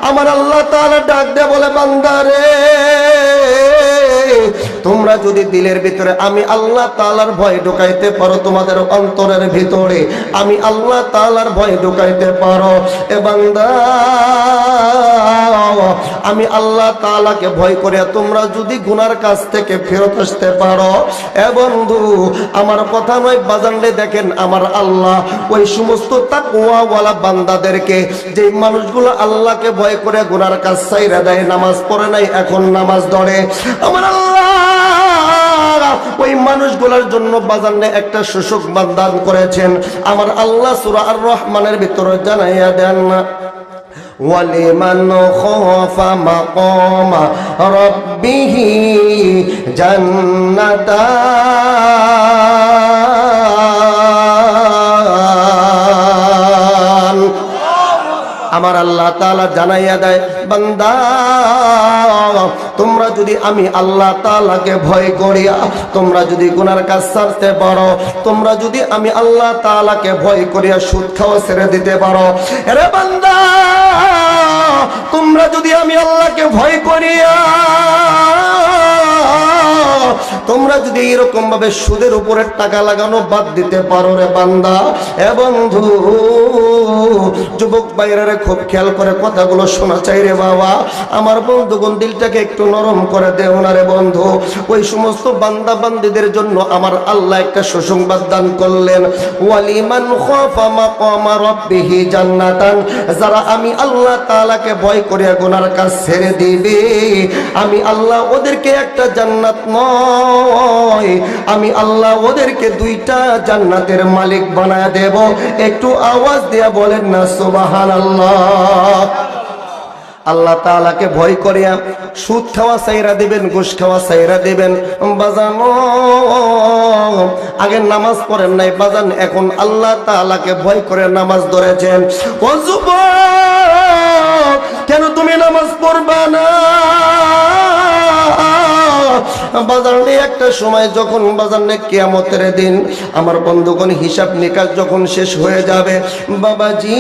আমার আল্লাহ তাআলা ডাক দিয়ে বলে বান্দারে তোমরা যদি দিলের ভিতরে আমি আল্লাহ তাআলার ভয় ঢুকাইতে পারো তোমাদের অন্তরের ভিতরে আমি আল্লাহ তাআলার ভয় ঢুকাইতে পারো এ বান্দা আমি আল্লাহ তাআলাকে ভয় করে তোমরা যদি গুনার কাছ থেকে ফেরত আসতে পারো এ বন্ধু আমার কথা নয় বাজানরে দেখেন আমার আল্লাহ ওই সমস্ত তাকওয়াওয়ালা বান্দাদেরকে যে মানুষগুলো আল্লাহকে ভয় করে গুনার কাজ ছাইরা দেয় নামাজ পড়ে নাই এখন নামাজ ধরে আমার আল্লাহ ওই মানুষগুলোর জন্য বাজানে একটা সুসংবাদ দান করেছেন আমার আল্লাহ সূরা আর রহমানের ভিতরে জানাইয়া দেন ওয়ালিমান খাফা মাকামা রাব্বিহি জান্নাতান আমার আল্লাহ তাআলা জানাইয়া দেয় বান্দা তোমরা যদি আমি আল্লাহ তাআলাকে ভয় করিয়া তোমরা যদি গুনার কাজ ছাড়তে পারো তোমরা যদি আমি আল্লাহ তাআলাকে ভয় করিয়া সুদ খাওয়া ছেড়ে দিতে পারো আরে বান্দা তোমরা যদি আমি আল্লাহকে ভয় করিয়া তোমরা যদি এরকম ভাবে সুদের উপরে টাকা লাগানো বাদ দিতে পারো রে বান্দা এ বন্ধু যুবক ভাইরা খুব খেয়াল করে কথাগুলো শোনা চাই রে বাবা আমার বন্ধুগণ দিলটাকে একটু নরম করে দেও না রে বন্ধু ওই সমস্ত বান্দা বান্দীদের জন্য আমার আল্লাহ একটা সুসংবাদ দান করলেন ওয়ালিমান খাফা মাকামা রাব্বিহি জান্নাতান যারা আমি আল্লাহ তাআলাকে ভয় করে গুনার কাজ ছেড়ে দিবে আমি আল্লাহ ওদেরকে একটা জান্নাত নয় আমি আল্লাহ ওদেরকে দুইটা জান্নাতের মালিক বানায় দেব একটু আওয়াজ দিয়া বলেন না সুবহানাল্লাহ আল্লাহ তাআলাকে ভয় করিয়া সুদ খাওয়া ছাইরা দিবেন ঘুষ খাওয়া ছাইরা দিবেন বাজানো আগে নামাজ পড়েন নাই বাজান এখন আল্লাহ তাআলাকে ভয় করে নামাজ ধরেছেন ও যুবক কেন তুমি নামাজ পড়বা না বাজারে একটা সময় যখন বাজারে কিয়ামতের দিন আমার বন্ধুগণ হিসাব নিকাশ যখন শেষ হয়ে যাবে বাবাজি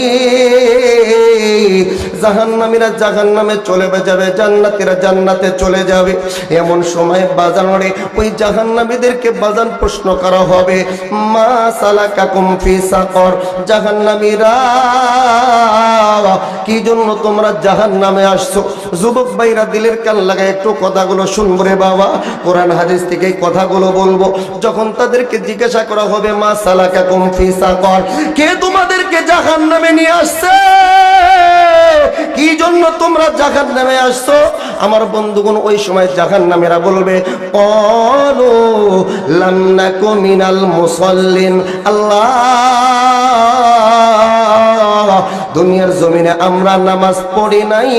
জাহান্নামীরা জাহান্নামে চলে যাবে জান্নাতীরা জান্নাতে চলে যাবে এমন সময় বাজারে ওই জাহান্নামীদেরকে বাজান প্রশ্ন করা হবে মা সালাকাকুম ফি সাকর জাহান্নামীরা কি জন্য তোমরা জাহান্নামে আসছো যুবক ভাইরা দিলের কান লাগায় একটু কথাগুলো শুনবো রে বাবা কোরআন হাদিস থেকে এই কথাগুলো বলবো যখন তাদেরকে জিজ্ঞাসা করা হবে মা সালাকাকুম ফি সাকর কে তোমাদেরকে জাহান্নামে নিয়ে আসছে কি জন্য তোমরা জাহান্নামে আসছো আমার বন্ধুগণ ওই সময় জাহান্নামীরা বলবে ক্বালু লাম নাকু মিনাল মুসাল্লিন আল্লাহ দুনিয়ার জমিনে আমরা নামাজ পড়ি নাই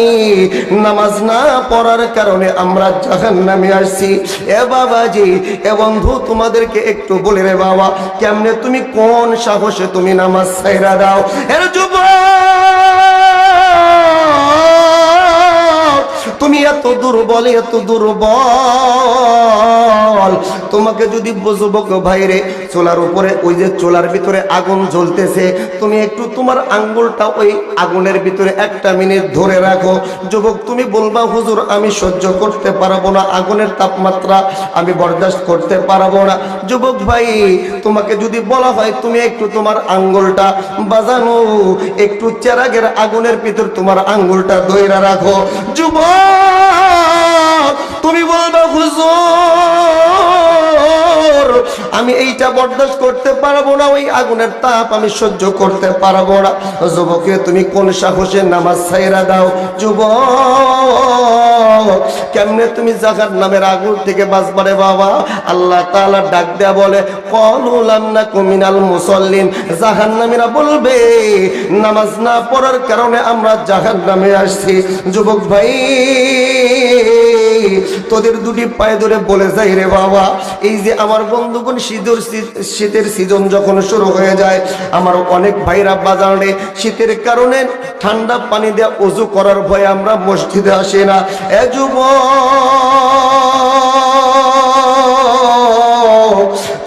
নামাজ না পড়ার কারণে আমরা জাহান্নামে আসছি এ বাবাজি এ বন্ধু তোমাদেরকে একটু বলে রে বাবা কেমনে তুমি কোন সাহসে তুমি নামাজ ছাইরা দাও এর তুমি এত দুর্বল তোমাকে যদি যুবক ভাইরে চুলার উপরে ওই যে চুলার ভিতরে আগুন জ্বলতেছে তুমি একটু তোমার আঙ্গুলটা ওই আগুনের ভিতরে একটা মিনিট ধরে রাখো যুবক তুমি বলবা হুজুর আমি সহ্য করতে পারবো না আগুনের তাপমাত্রা আমি বরদাস্ত করতে পারবো না যুবক ভাই তোমাকে যদি বলা হয় তুমি একটু তোমার আঙ্গুলটা বাজানো একটু চেরাগের আগুনের ভিতর তোমার আঙ্গুলটা ধরে রাখো যুবক তুমি বলবা হুজুর আমি এইটা বরদাস্ত করতে পারবো না ওই আগুনের তাপ আমি সহ্য করতে পারবো না যুবকে তুমি কোন সাহসে নামাজ ছাইরা দাও যুবক কেমনে তুমি জাহান্নামের আগুন থেকে বাঁচবারে বাবা আল্লাহ তাআলা ডাক দেয়া বলে ক্বালু লাম নাকু মিনাল মুসাল্লিন জাহান্নামীরা বলবে নামাজ না পড়ার কারণে আমরা জাহান্নামে আসছি যুবক ভাই তোদের দুটি পায়ে ধরে বলে যাই রে বাবা এই যে আমার বন্ধুগণ শীতের সিজন যখন শুরু হয়ে যায় আমার অনেক ভাইরা বাজারে শীতের কারণে ঠান্ডা পানি দিয়ে ওযু করার ভয়ে আমরা মসজিদে আসি না এ যুবক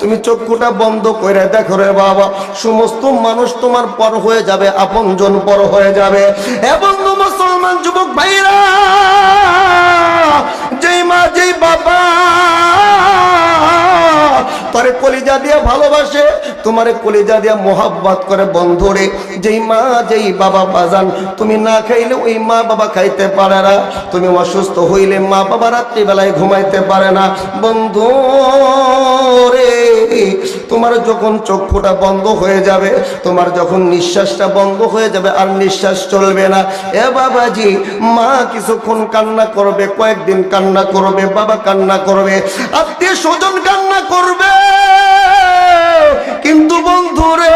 তুমি চক্ষুটা বন্ধ করে দেখো রে বাবা সমস্ত মানুষ তোমার পর হয়ে যাবে আপনজন পর হয়ে যাবে এ বন্ধু মুসলমান নওজোয়ান যুবক ভাইরা, যেই মা যেই বাবা তোরে কলিজা দিয়া ভালোবাসে, তোমারে কলিজা দিয়া মোহাব্বত করে বন্ধুরে, যেই মা যেই বাবা বাজান তুমি না খাইলে ওই মা বাবা খাইতে পারে না, তুমি অসুস্থ হইলে মা বাবা রাত্রিবেলায় ঘুমাইতে পারে না, বন্ধু রে তোমার যখন চক্ষুটা বন্ধ হয়ে যাবে, তোমার যখন নিঃশ্বাসটা বন্ধ হয়ে যাবে, আর নিঃশ্বাস চলবে না, এ বাবাজি মা কিছুক্ষণ কান্না করবে, কয়েকদিন কান্না করবে, বাবা কান্না করবে, আত্মীয় স্বজন কান্না করবে, কিন্তু বন্ধুরে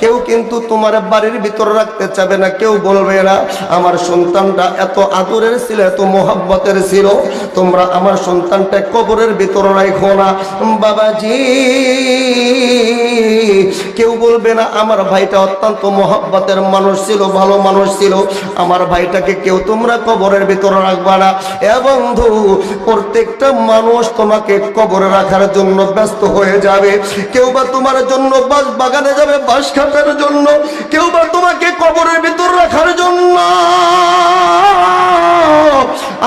কেউ কিন্তু তোমার বাড়ির ভিতরে রাখতে চাবে না, কেউ বলবে না আমার সন্তানটা এত আদরের ছিল, এত মোহাব্বতের ছিল, তোমরা আমার সন্তানটা কবরের ভিতরে রাখো না। বাবাজি কেউ বলবে না আমার ভাইটা অত্যন্ত মোহাব্বতের মানুষ ছিল, ভালো মানুষ ছিল, আমার ভাইটাকে কেউ তোমরা কবরের ভিতরে রাখবা না। এ বন্ধু প্রত্যেকটা মানুষ তোমাকে কবরে রাখার জন্য ব্যস্ত হয়ে যাবে, কেউ বা তোমার জন্য বাস বাগানে যাবে বাস কাটার জন্য, কেউ বা তোমাকে কবরের ভিতর রাখার জন্য।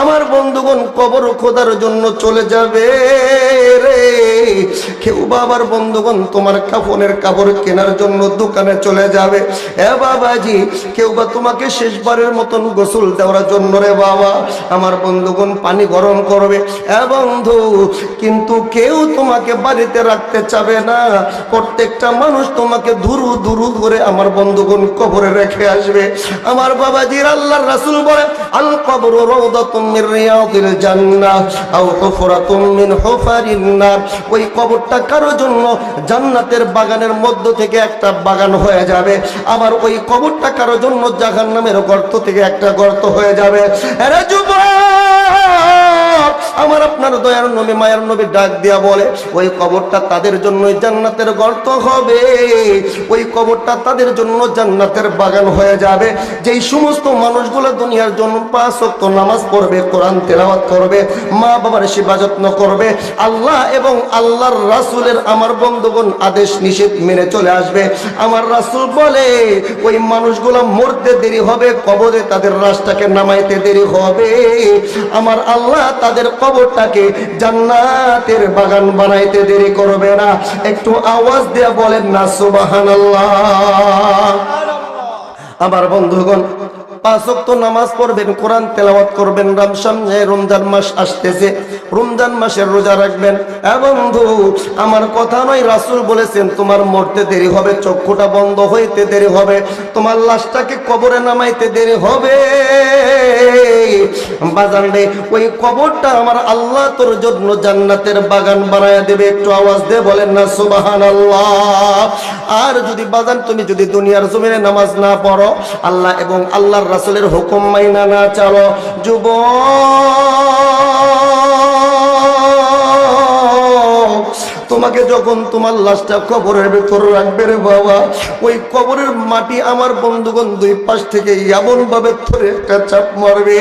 আমার বন্ধুগণ কবর খোদার জন্য চলে যাবে রে, কেউ বা আবার বন্ধুগণ তোমার কাফনের কাপড় কেনার জন্য দোকানে চলে যাবে। এ বাবাজি কেউ বা তোমাকে শেষবারের মতন গোসল দেওয়ার জন্য রে বাবা আমার বন্ধুগণ পানি গরম করবে। এ বন্ধু কিন্তু কেউ তোমাকে বাড়িতে রাখতে চাবে না, প্রত্যেকটা মানুষ তোমাকে দুরু দুরু করে আমার বন্ধুগণ কবরে রেখে আসবে। আমার বাবাজির আল্লাহর রাসূল বলে আল কবরু রাউদাতুম মির রিয়াদিল জান্নাহ আও হুফরাতুম মিন হুফারিন নার। ওই কবরটা কারো জন্য জান্নাতের বাগানের মধ্য থেকে একটা বাগান হয়ে যাবে, আবার ওই কবরটা কারো জন্য জাহান্নামের গর্ত থেকে একটা গর্ত হয়ে যাবে। আরে যুবক আমার আপনার দয়ার নবী মায়ার নবী ডাক দিয়া বলে ওই কবরটা তাদের জন্য জান্নাতের গর্ত হবে, ওই কবরটা তাদের জন্য জান্নাতের বাগান হয়ে যাবে। যেই সমস্ত মানুষগুলো দুনিয়ার জন্য 5 ওয়াক্ত নামাজ পড়বে, কোরআন তেলাওয়াত করবে, মা বাবার সেবা যত্ন করবে, আল্লাহ এবং আল্লাহর রাসূলের আমার বন্ধুগণ আদেশ নিষেধ মেনে চলে আসবে, আমার রাসূল বলে ওই মানুষগুলো মরতে দেরি হবে, কবরে তাদের লাশটাকে নামাইতে দেরি হবে, আমার আল্লাহ তাদের কবরটাকে জান্নাতের বাগান বানাইতে দেরি করবে না। একটু আওয়াজ দিয়ে বলেন না সুবহানাল্লাহ। আমার বন্ধুগণ 5 ওয়াক্ত নামাজ পড়বেন, কোরআন তেলাওয়াত করবেন, সামনে রমজান মাস আসতেছে, রমজান মাসের রোজা রাখবেন। বন্ধু আমার কথা নয়, রাসূল বলেছেন তোমার মরতে দেরি হবে, চক্ষুটা বন্ধ হইতে দেরি হবে, তোমার লাশটাকে কবরে নামাইতে দেরি হবে। বাজান রে ওই কবরটা আমার আল্লাহ তোর জন্য জান্নাতের বাগান বানায়া দেবে। একটু আওয়াজ দিয়ে বলেন না সুবহানাল্লাহ। আর যদি বাজান তুমি যদি দুনিয়ার জমিনে নামাজ না পড়ো, আল্লাহ এবং আল্লাহর রাসূলের হুকুম মাইনা না চলো, তোমাকে যখন তোমার লাশটা কবরের ভিতরে রাখবে রে বাবা, ওই কবরের মাটি আমার বন্ধুগণ 2 পাশ থেকে এমন ভাবে ধরে একটা চাপ মারবে,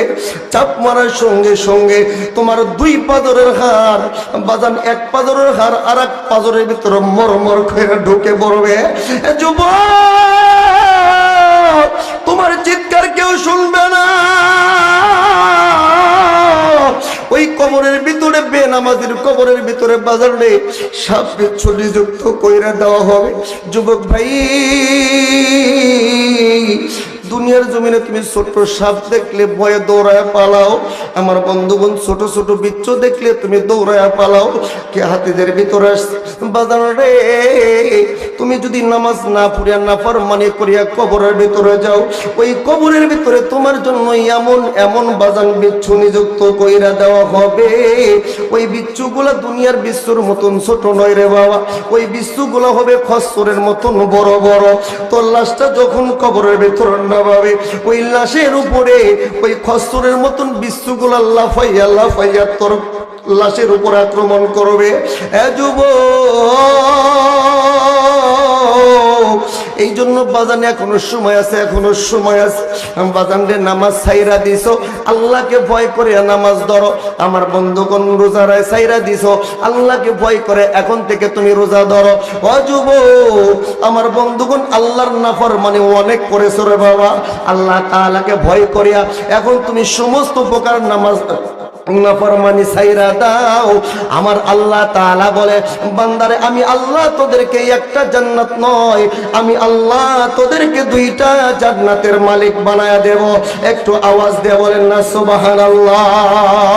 চাপ মারার সঙ্গে সঙ্গে তোমার 2 পাজরের হাড় বাজান, 1 পাজরের হাড় আর 1 পাজরের ভিতরে মরমর করে ঢুকে পড়বে। যুবক তোমার চিৎকার কেউ শুনবে না, ওই কবরের ভিতরে বেনামাজির কবরের ভিতরে বাজারে সাপ বিচ্ছু নিযুক্ত কইরা দেওয়া হবে। যুবক ভাই দুনিয়ার জমিনে তুমি ছোট সাপ দেখলে ভয়ে দৌড়ায় পালাও, আমার বন্ধুগণ ছোট ছোট বিচ্ছু দেখলে তুমি দৌড়ায় পালাও, কে হাতিদের ভিতরে বাজারে তুমি যদি নামাজ না পড়িয়া না ফরমানি করিয়া কবরের ভিতরে যাও, ওই কবরের ভিতরে তোমার জন্য এমন এমন বাজান বিচ্ছু নিযুক্ত কইরা দেওয়া হবে। ওই বিচ্ছুগুলা দুনিয়ার বিচ্ছুর মতন ছোট নয় রে বাবা, ওই বিচ্ছুগুলা হবে খচ্চরের মতন বড় বড়। তোর লাশটা যখন কবরের ভিতরে নামাবে, ওই লাশের উপরে ওই খচ্চরের মতন বিচ্ছুগুলা লাফাইয়া লাফাইয়া তোর লাশের উপর আক্রমণ করবে। যুবক এই জন্য বাজানে এখনো সময় আছে, এখনো সময় আছে। বাজানরে নামাজ ছাইরা দিছো, আল্লাহকে ভয় করে নামাজ ধরো। আমার বন্ধুগণ রোজারে ছাইরা দিছো, আল্লাহকে ভয় করে এখন থেকে তুমি রোজা ধরো। ও যুবক আমার বন্ধুগণ, আল্লাহর নাফরমানি অনেক করেছো রে বাবা, আল্লাহ তাআলাকে ভয় করিয়া এখন তুমি সমস্ত প্রকার নামাজ নাফরমানি ছাইরা দাও। আমার আল্লাহ তাআলা বলে, বান্দারে আমি আল্লাহ তোদেরকে একটা জান্নাত নয়, আমি আল্লাহ তোদেরকে দুইটা জান্নাতের মালিক বানায়া দেব। একটু আওয়াজ দিয়ে বলেন না সুবহানাল্লাহ।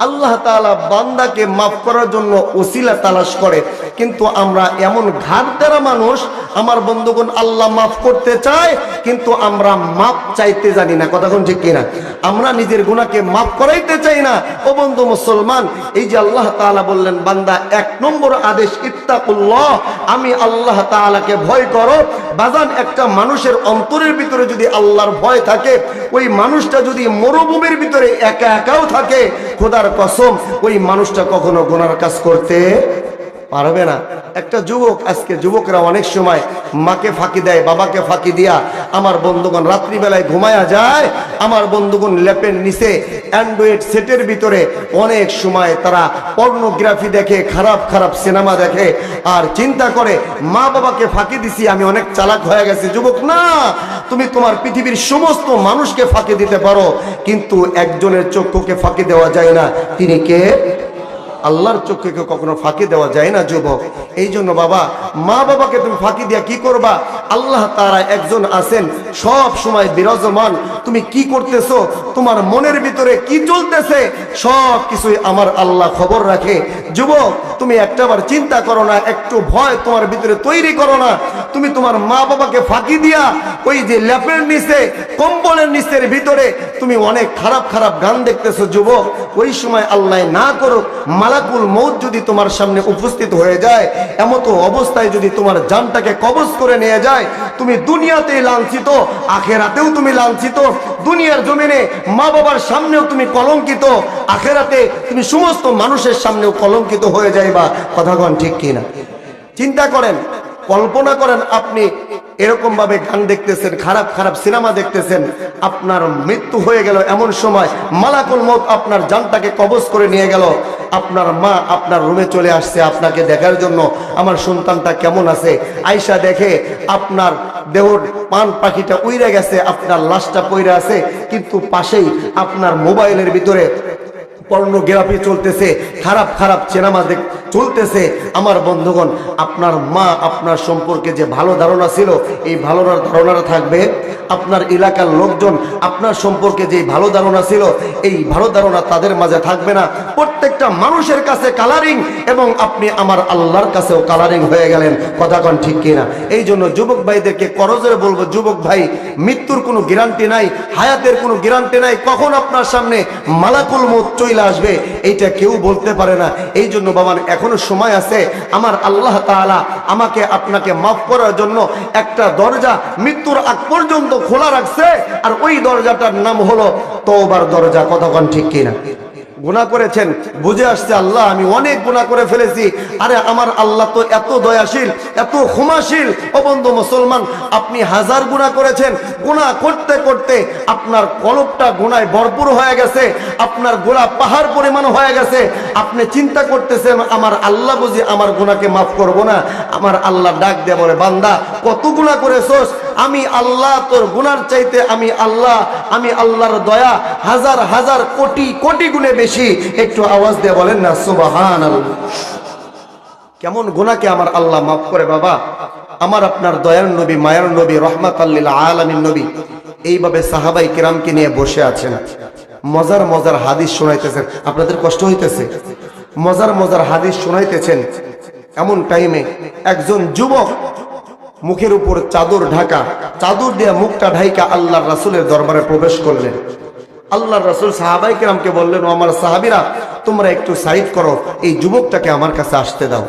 আল্লাহ তাআলা বান্দাকে মাফ করার জন্য ওসিলা তালাশ করে, কিন্তু আমরা এমন ঘাটতেরা মানুষ, আমার বন্ধুগণ আল্লাহ মাফ করতে চায় কিন্তু আমরা মাফ চাইতে জানি না। কথা কোন ঠিক কিনা? আমরা নিজের গুনাহকে মাফ করাইতে চাই না। ও বন্ধু মুসলমান, এই যে আল্লাহ তাআলা বললেন বান্দা 1 নম্বর আদেশ ইত্তাকুল্লাহ, আমি আল্লাহ তাআলাকে ভয় করো। বাজান একটা মানুষের অন্তরের ভিতরে যদি আল্লাহর ভয় থাকে, ওই মানুষটা যদি মরুভূমির ভিতরে একা একাও থাকে, খোদার কসম ওই মানুষটা কখনো গুনার কাজ করতে পারবে না। একটা যুবক, আজকে যুবকরা অনেক সময় মাকে ফাঁকি দেয়, বাবাকে ফাঁকি দিয়া আমার বন্ধুগণ রাত্রিবেলায় ঘুমায়া যায়। আমার বন্ধুগণ ল্যাপের নিচে অ্যান্ড্রয়েড সেটের ভিতরে অনেক সময় তারা পর্নোগ্রাফি দেখে, খারাপ খারাপ সিনেমা দেখে, আর চিন্তা করে মা বাবাকে ফাঁকি দিছি, আমি অনেক চালাক হয়ে গেছি। যুবক না, তুমি তোমার পৃথিবীর সমস্ত মানুষকে ফাঁকি দিতে পারো, কিন্তু একজনের চক্ষুকে ফাঁকি দেওয়া যায় না। তিনি কে? আল্লাহর চক্ষুকে কখনো ফাঁকি দেওয়া যায় না যুবক। এই জন্য বাবা, মা বাবাকে তুমি ফাঁকি দিয়া কি করবা? আল্লাহ তাআলা একজন আছেন সব সময় বিরাজমান। তুমি কি করতেছো, তোমার মনের ভিতরে কি চলতেছে, সব কিছুই আমার আল্লাহ খবর রাখে। যুবক তুমি একটাবার চিন্তা করো না, একটু ভয় তোমার ভিতরে তৈরি করো না। তুমি তোমার মা বাবাকে ফাঁকি দিয়া ওই যে ল্যাপের নিচে, কম্বলের নিচের ভিতরে তুমি অনেক খারাপ খারাপ গান দেখতেছো। যুবক ওই সময় আল্লাহ না করুক, মালাকুল মউত যদি তোমার সামনে উপস্থিত হয়ে যায়, এমত অবস্থায় যদি তোমার জানটাকে কবজ করে নিয়ে যায়, তুমি দুনিয়াতেই লাঞ্ছিত, আখেরাতেও তুমি লাঞ্ছিত। দুনিয়ার জমিনে মা বাবার সামনেও তুমি কলঙ্কিত, আখেরাতে তুমি সমস্ত মানুষের সামনেও কলঙ্কিত হয়ে যাইবা। কথা কোন ঠিক কিনা? চিন্তা করেন, কল্পনা করেন আপনি এরকম ভাবে গান দেখতেছেন, খারাপ খারাপ সিনেমা দেখতেছেন, আপনার মৃত্যু হয়ে গেল, এমন সময় মালাকুল মউত আপনার জানটাকে কবজ করে নিয়ে গেল। আপনার মা আপনার রুমে চলে আসছে আপনাকে দেখার জন্য, আমার সন্তানটা কেমন আছে। আয়সা দেখে আপনার দেহর পান পাখিটা উইরে গেছে, আপনার লাশটা পইরা আছে, কিন্তু পাশেই আপনার মোবাইলের ভিতরে পর্নোগ্রাফি চলতেছে, খারাপ খারাপ সিনেমা চলতেছে। আমার বন্ধুগণ, আপনার মা আপনার সম্পর্কে যে ভালো ধারণা ছিল, এই ভালো ধারণাটা থাকবে। আপনার এলাকার লোকজন আপনার সম্পর্কে যে ভালো ধারণা ছিল, এই ভালো ধারণা তাদের মাঝে থাকবে না। প্রত্যেকটা মানুষের কাছে কালারিং, এবং আপনি আমার আল্লাহর কাছেও কালারিং হয়ে গেলেন। কথা কোন ঠিক কিনা? এই জন্য যুবক ভাইদেরকে করজোরে বলবো, যুবক ভাই, মৃত্যুর কোনো গ্যারান্টি নাই, হায়াতের কোনো গ্যারান্টি নাই, কখন আপনার সামনে মালাকুল মউত চলে আসবে এইটা কেউ বলতে পারে না। এই জন্য বাবা, এখনো সময় আছে। আমার আল্লাহ তাআলা আমাকে আপনাকে মাফ করার জন্য একটা দরজা মৃত্যুর আগ পর্যন্ত খোলা রাখছে, আর ওই দরজাটার নাম হলো তওবার দরজা। কথা কোন ঠিক কিনা? গুনাহ করেছেন, বুঝে আসছে আল্লাহ আমি অনেক গুনাহ করে ফেলেছি। আরে আমার আল্লাহ তো এত দয়াশীল, এত ক্ষমাশীল। ও বন্ধু মুসলমান, আপনি হাজার গুনাহ করেছেন, গুনাহ করতে করতে আপনার কলবটা গুনায় ভরপুর হয়ে গেছে, আপনার গোলা পাহাড় পরিমাণ হয়ে গেছে। আপনি চিন্তা করতেছেন আমার আল্লাহ বুঝি আমার গুনাহকে মাফ করবো না? আমার আল্লাহ ডাক দিয়ে বলে, বান্দা কত গুনাহ করেছস, আমি আল্লাহ তোর গুনার চাইতে আমি আল্লাহর দয়া হাজার হাজার কোটি কোটি গুণে বেশি। একটু আওয়াজ দিয়ে বলেন না সুবহানাল্লাহ। কেমন গুনাহকে আমার আল্লাহ মাফ করে বাবা। আমার আপনার দয়ার নবী, মায়ার নবী, রহমাতাল লিল আলামিন নবী এইভাবে সাহাবাই কিরামকে নিয়ে বসে আছেন, মজার মজার হাদিস শোনাইতেছেন। আপনাদের কষ্ট হইতেছে? মজার মজার হাদিস শোনাইতেছেন। এমন টাইমে একজন যুবক মুখের উপর চাদর ঢাকা, চাদর দিয়ে মুখটা ঢাইকা আল্লাহর রাসূলের দরবারে প্রবেশ করলেন। আল্লাহর রাসূল সাহাবায়ে কেরামকে বললেন, ও আমার সাহাবীরা, তোমরা একটু সাইড করো, এই যুবকটাকে আমার কাছে আসতে দাও।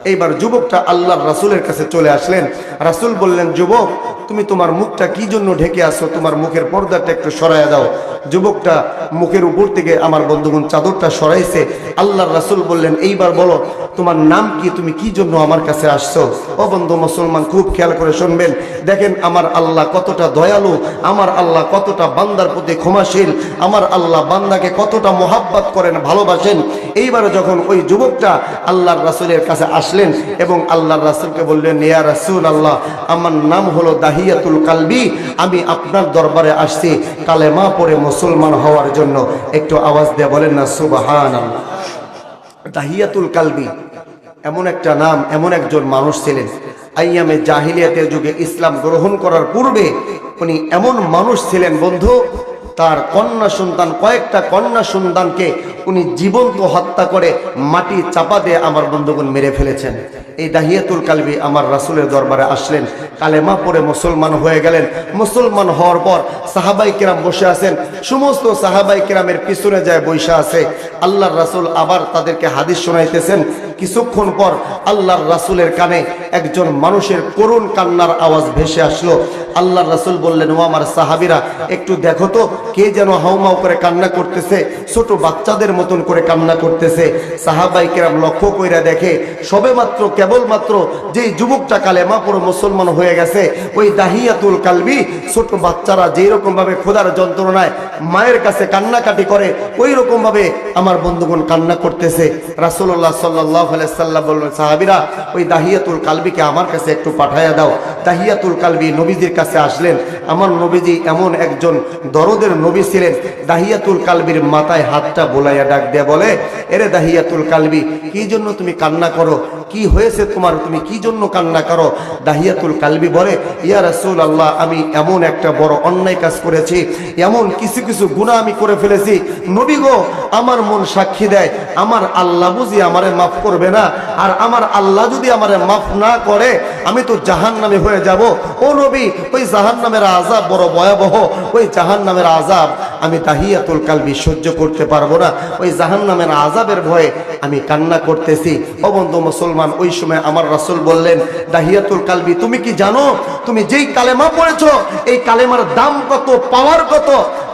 এইবার যুবকটা আল্লাহর রাসূলের কাছে চলে আসলেন। রাসূল বললেন, যুবক তুমি তোমার মুখটা কি জন্য ঢেকে আছো, তোমার মুখের পর্দাটা একটু সরাইয়া দাও। যুবকটা মুখের উপর থেকে আমার বন্ধুগণ চাদরটা সরাইছে। আল্লাহর রাসূল বললেন, এইবার বলো তোমার নাম কি, তুমি কি জন্য আমার কাছে আসছো? ও বন্ধু মুসলমান, খুব খেয়াল করে শুনবেন। দেখেন আমার আল্লাহ কতটা দয়ালু, আমার আল্লাহ কতটা বান্দার প্রতি ক্ষমাশীল, আমার আল্লাহ বান্দাকে কতটা মোহাব্বত করেন, ভালোবাসেন। এইবার যখন ওই যুবকটা আল্লাহর রাসূলের কাছে আসলেন এবং আল্লাহর রাসূলকে বললেন, ইয়া রাসূলুল্লাহ, আমার নাম হলো দাহিয়াতুল কালবি, আমি আপনার দরবারে আসছি কালেমা পড়ে মুসলমান হওয়ার জন্য। একটু আওয়াজ দিয়ে বলেন না সুবহানাল্লাহ। দাহিয়াতুল কালবি এমন একটা নাম, এমন একজন মানুষ ছিলেন আইয়ামে জাহিলিয়াতের যুগে ইসলাম গ্রহণ করার পূর্বে উনি এমন মানুষ ছিলেন বন্ধু, তার কন্যা সন্তান, কয়েকটা কন্যা সন্তানকে উনি জীবন্ত হত্যা করে মাটি চাপা দিয়ে আমার বন্ধুগণ মেরে ফেলেছেন। এই দাহিয়াতুল কালবি আমার রাসূলের দরবারে আসলেন, কালেমা পড়ে মুসলমান হয়ে গেলেন। মুসলমান হওয়ার পর সাহাবাই কিরাম বসে আছেন, সমস্ত সাহাবাই কিরামের পিছনে যায় বৈশা আছে। আল্লাহর রাসূল আবার তাদেরকে হাদিস শোনাইতেছেন। কিছুক্ষণ পর আল্লাহর রাসূলের কানে একজন মানুষের করুণ কান্নার আওয়াজ ভেসে আসলো। আল্লাহর রাসূল বললেন, ও আমার সাহাবীরা, একটু দেখো তো কে যেন হাউমাউ করে কান্না করতেছে, ছোট বাচ্চাদের মতন করে কান্না করতেছে। সাহাবাই কিরাম লক্ষ্য কইরা দেখে সবেমাত্র কেবলমাত্র যেই যুবকটা কালেমা পড়ে মুসলমান হয়ে গেছে, ওই দাহিয়াতুল কালবি, ছোট বাচ্চারা যেই রকম ভাবে খোদার যন্ত্রণায় মায়ের কাছে কান্নাকাটি করে ওই রকম ভাবে আমার বন্ধুগণ কান্না করতেছে। রাসূলুল্লাহ সাল্লাল্লাহু আলাইহি সাল্লাম বললেন, সাহাবীরা ওই দাহিয়াতুল কালবিকে আমার কাছে একটু পাঠাইয়া দাও। দাহিয়াতুল কালবি নবীজির কাছে আসলেন। আমার নবীজি এমন একজন দরদের নবী ছিলেন, দাহিয়াতুল কালবির মাথায় হাতটা বোলাইয়া ডাক দিয়ে বলে, এরে দাহিয়াতুল কালবি, কি জন্য তুমি কান্না করো, কি হয়েছে তোমার, তুমি কি জন্য কান্না করো? দাহিয়াতুল কালবি বলে, ইয়া রাসূলুল্লাহ, আমি এমন একটা বড় অন্যায় কাজ করেছি, এমন কিছু কিছু গুনাহ আমি করে ফেলেছি। নবী গো, আমার মন সাক্ষী দেয় আমার আল্লাহ বুঝি আমারে মাফ করবে না, আর আমার আল্লাহ যদি আমারে মাফ না করে আমি তো জাহান্নামে হয়ে যাব। ও নবী, ওই জাহান্নামের আযাব বড় ভয়াবহ, ওই জাহান্নামের আযাব আমি দাহিয়াতুল কালবি সহ্য করতে পারবো না, ওই জাহান্নামের আযাবের ভয়ে আমি কান্না করতেছি। ও বন্ধু মুসলমান, ওই সময় আমার রাসূল বললেন, দাহিয়াতুল কালবি, তুমি কি জানো তুমি যেই কালেমা পড়েছো এই কালেমার দাম কত, পাওয়ার কত?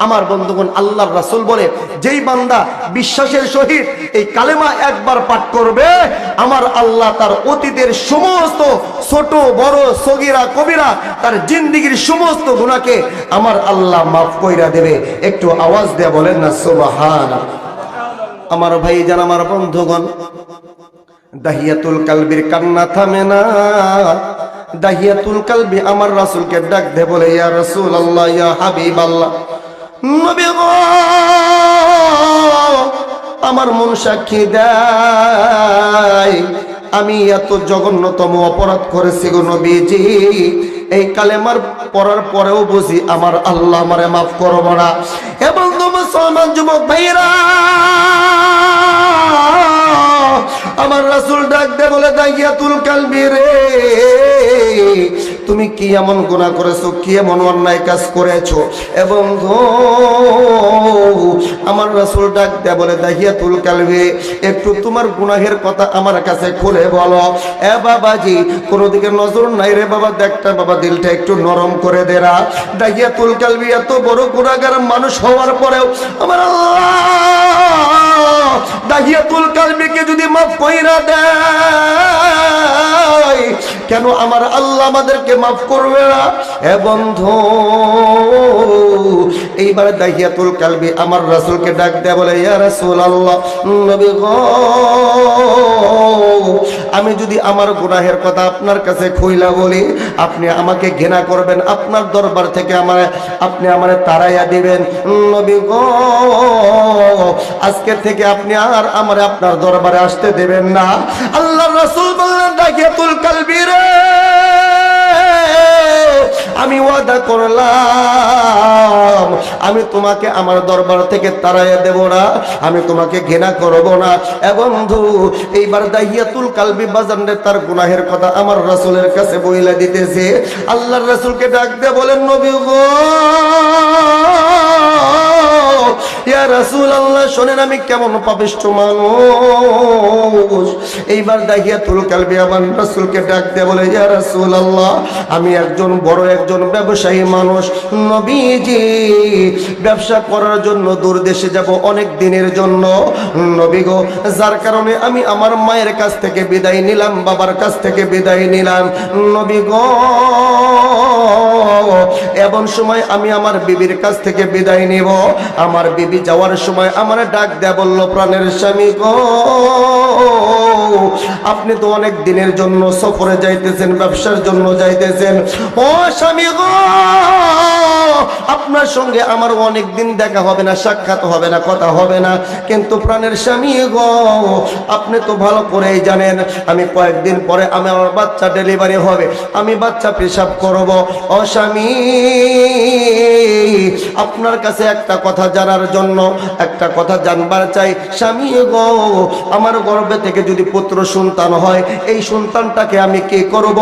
আমার বন্ধুগণ, আল্লাহর রাসূল বলে, যেই বান্দা বিশ্বাসের সহিত এই কালেমা একবার পাঠ করবে, আমার আল্লাহ তার অতীতের সমস্ত ছোট বড় সগীরা কবিরা, তার জিন্দেগীর সমস্ত গুনাহকে আমার আল্লাহ মাফ কইরা দেবে। একটু আওয়াজ দিয়ে বলেন না সুবহানাল্লাহ। আমার ভাইজান, আমার বন্ধুগণ, দাহিয়াতুল কালবির কান্না থামে না। দাহিয়াতুল কালবি আমার রাসূলকে ডাক দে বলে, ইয়া রাসূলুল্লাহ, ইয়া হাবিবাল্লাহ, নবী গো, আমার মন সাক্ষী দেয় আমি এত জঘন্যতম অপরাধ করেছি গো নবীজি। এই কালেমার পড়ার পরেও বুঝি আমার আল্লাহ আমারে মাফ করবো না। এবং মুসলমান যুবক ভাইরা, আমার রাসূল ডাক দে বলে, দাহিয়াতুল কালবি রে, তুমি কি এমন গুনাহ করেছো, কি এমন অন্যায় কাজ করেছো? এবং আমার রাসূল ডাক দে বলে, দাহিয়াতুল কালবি, একটু তোমার গুনাহের কথা আমার কাছে খুলে বলো। এ বাবাজি, কোনো দিকে নজর নাই রে বাবা, দেখটা বাবা, দিলটা একটু নরম করে দে না। দাহিয়াতুল কালবি এত বড় গুনাহগার মানুষ হওয়ার পরেও আমার আল্লাহ দাহিয়াতুল কালবিকে যদি মাফ কইরা দেয়, কেন আমার আল্লাহ আমাদেরকে মাফ করবে না? এ বন্ধু, এইবার দাহিয়াতুল কালবি আমার রাসূলকে ডাক দেয়া বলে, ইয়া রাসূলুল্লাহ, নবী গো, আমি যদি আমার গুনাহের কথা আপনার কাছে খুইলা বলি, আপনি আমাকে ঘৃণা করবেন, আপনার দরবার থেকে আপনি আমারে তাড়াইয়া দিবেন। নবী গো, আজকে থেকে আপনি আর আমারে আপনার দরবারে আসতে দেবেন না। আল্লাহর রাসূল বললেন, দাহিয়াতুল কালবি রে, আমি ওয়াদা করলাম আমি তোমাকে আমার দরবার থেকে তাড়াইয়া দেব না, আমি তোমাকে ঘৃণা করব না। এবং বন্ধু, এইবার দাহিয়াতুল কালবি বাজানরে তার গুনাহের কথা আমার রাসূলের কাছে বইলা দিতেছে। আল্লাহর রাসূলকে ডাক দিয়ে বলেন, নবী গো, ইয়া রাসূলুল্লাহ শোনেন আমি কেমন পাপিষ্ঠ মানুষ। এইবার দাহিয়াতুল কালবি আমার রাসূলকে ডাক দিয়ে বলে, ইয়া রাসূলুল্লাহ আমি একজন বড় একজন ব্যবসায়ী মানুষ, নবীজি ব্যবসা করার জন্য দূর দেশে যাব অনেক দিনের জন্য নবী গো, যার কারণে আমি আমার মায়ের কাছ থেকে বিদায় নিলাম, বাবার কাছ থেকে বিদায় নিলাম নবী গো। এমন সময় আমি আমার বিবির কাছ থেকে বিদায় নিব। আমার বিবি যাওয়ার সময় আমার ডাক দেয়া বলল, প্রাণের স্বামী গো আপনি তো অনেক দিনের জন্য সফরে যাইতেছেন, ব্যবসার জন্য যাইতেছেন, ও স্বামী গো আপনার সঙ্গে আমার অনেক দিন দেখা হবে না, সাক্ষাৎ হবে না, কথা হবে না, কিন্তু প্রাণের স্বামী গো আপনি তো ভালো করেই জানেন আমি কয়েকদিন পরে আমার বাচ্চা ডেলিভারি হবে, আমি বাচ্চা পেশাব করব। ও স্বামী আপনার কাছে একটা কথা জানার জন্য একটা কথা জানবার চাই স্বামী গো, আমার গর্ভে থেকে যদি পুত্র সন্তান হয় এই সন্তানটাকে আমি কি করব,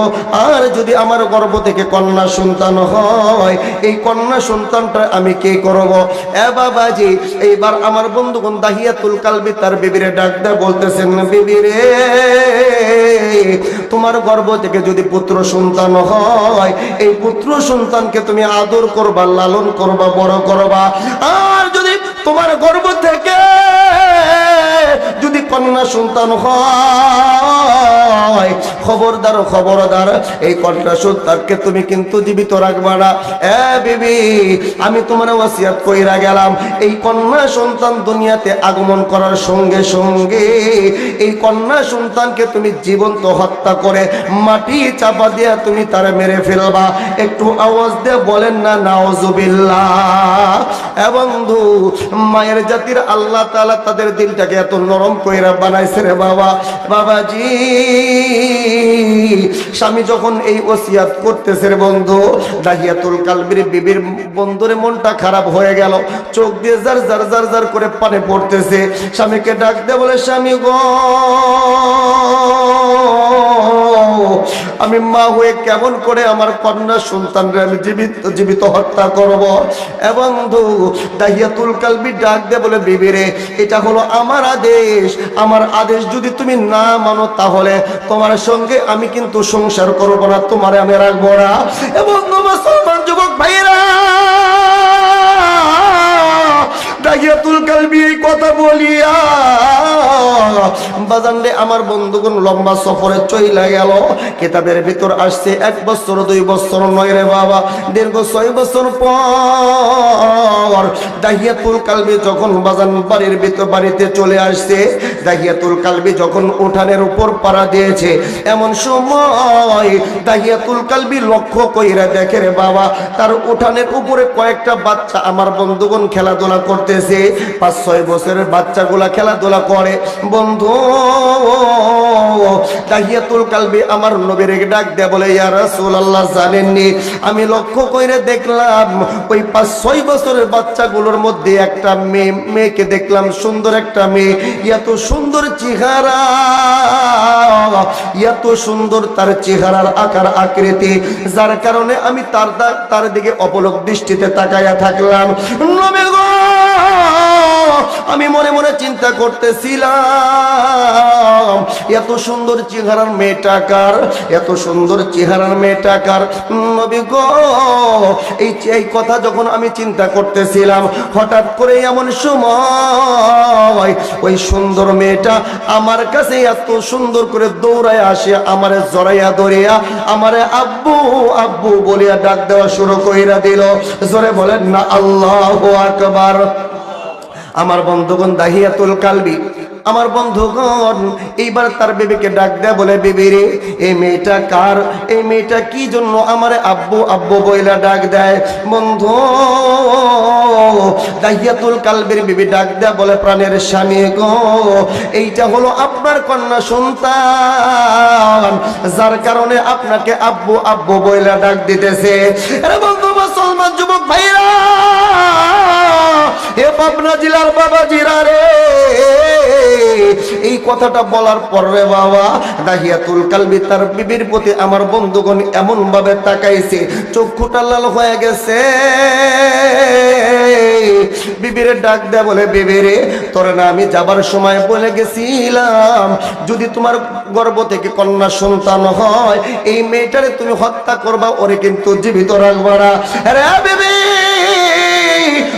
আর যদি আমার গর্ভ থেকে কন্যা সন্তান হয় এই কন্যা সন্তানটা আমি কি করব। এ বাবাজি এইবার আমার বন্ধুগণ দাহিয়াতুল কালবি তার বিবিরে ডাক দেয়, বলতেছেন বিবি রে তোমার গর্ভ থেকে যদি পুত্র সন্তান হয় এই পুত্র সন্তানকে তুমি আদর করবা, লালন করবা, বড় করবা, আর যদি তোমার গর্ভ থেকে যদি কন্যা সন্তান হয় খবরদার খবরদার এই কন্যা সন্তানকে তুমি কিন্তু জীবিত রাখবা না। এ বিবি আমি তোমার ওয়াসিয়াত কইরা গেলাম এই কন্যা সন্তান দুনিয়াতে আগমন করার সঙ্গে সঙ্গে এই কন্যা সন্তানকে তুমি জীবন্ত হত্যা করে মাটি চাপা দিয়া তুমি তারে মেরে ফেলবা। একটু আওয়াজ দিয়ে বলেন না নাউজুবিল্লাহ। এ বন্ধু মায়ের জাতির আল্লাহ তাআলা তাদের দিলটাকে এত নরম কইরা বানাইছে রে বাবা। বাবাজি স্বামী যখন এই ওসিয়াত করতেছে রে বন্ধু, দাহিয়াতুল কালবির বিবির বন্ধুরে মনটা খারাপ হয়ে গেল, চোখ দিয়ে জার জার জার জার করে পানি পড়তেছে। স্বামীকে ডাক দিয়ে বলে, স্বামী গো আমি মা হয়ে কেমন করে আমার কন্যা সন্তানরে আমি জীবিত হত্যা করব। এবং দাহিয়াতুল কালবি ডাক দিয়ে বলে, বিবি রে এটা হলো আমার আদেশ, আমার আদেশ যদি তুমি না মানো তাহলে তোমার সঙ্গে আমি কিন্তু সংসার করব না, তোমারে আমি রাখবো না। এবং মুসলমান যুবক ভাইরা দাহিয়াতুল কালবি এই কথা বলিয়া বাজানরে আমার বন্ধুগণ লম্বা সফরে চইলা গেল। কিতাবের ভিতর আসছে 1 বছর 2 বছর নয় রে বাবা, দীর্ঘ 6 বছর পর দাহিয়াতুল কালবি যখন বাজান বাড়ির ভিতর বাড়িতে চলে আসছে, দাহিয়াতুল কালবি যখন উঠানের উপর পাড়া দিয়েছে, এমন সময় দাহিয়াতুল কালবি লক্ষ্য কইরা দেখে রে বাবা তার উঠানের উপরে কয়েকটা বাচ্চা আমার বন্ধুগণ খেলাধুলা করতেছে। 5-6 বছরের বাচ্চাগুলা খেলাধুলা করে। বন্ধু দাহিয়াতুল কালবি আমার নবীর ডাক দেয়া বলে, ইয়া রাসূলুল্লাহ জানেননি আমি লক্ষ্য কইরা দেখলাম ওই 5-6 বছরের বাচ্চাগুলোর মধ্যে একটা মেয়েকে দেখলাম, সুন্দর একটা মেয়ে, এত সুন্দর চেহারা, এত সুন্দর তার চেহারার আকার আকৃতি, যার কারণে আমি তার দিকে অপলক দৃষ্টিতে তাকায়া থাকলাম। নবী গো আমি মনে মনে চিন্তা করতেছিলাম এত সুন্দর চেহারার মেয়েটাকার, এত সুন্দর চেহারার মেয়েটাকার। নবী গো এই কথা যখন আমি চিন্তা করতেছিলাম হঠাৎ করে এমন সময় ওই সুন্দর মেয়েটা আমার কাছে এত সুন্দর করে দৌড়ায় আসে, আমারে জড়াইয়া ধরিয়া আমারে আব্বু আব্বু বলিয়া ডাক দেওয়া শুরু কইরা দিল। জোরে বলেন না আল্লাহু আকবার। আমার বন্ধুগণ দাহিয়াতুল কালবি আমার বন্ধুগণ এইবার তার বিবিকে ডাক দেয়া বলে, বিবি রে এই মেয়েটা কার, এই মেয়েটা কি জন্য আমারে আব্বু আব্বু বইলা ডাক দেয়। বন্ধু দাহিয়াতুল কালবির বিবি ডাক দেয়া বলে, প্রাণের স্বামী গো এইটা হলো আপনার কন্যা সন্তান, যার কারণে আপনাকে আব্বু আব্বু বইলা ডাক দিতেছে। আরে বন্ধু মুসলমান যুবক ভাইরা, এ পাবনা জেলার বাবা জিরা রে, এই কথাটা বলার পর রে বাবা দাহিয়াতুল কালবি তার বিবির প্রতি আমার বন্ধুগণ এমন ভাবে তাকাইছে, চক্ষুটা লাল হয়ে গেছে। বিবিরে ডাক দেয় বলে, বিবিরে তোরে না আমি যাবার সময় বলে গেছিলাম যদি তোমার গর্ভ থেকে কন্যা সন্তান হয় এই মেয়েটারে তুমি হত্যা করবা, ওরে কিন্তু জীবিত রাখবা না। আরে বিবি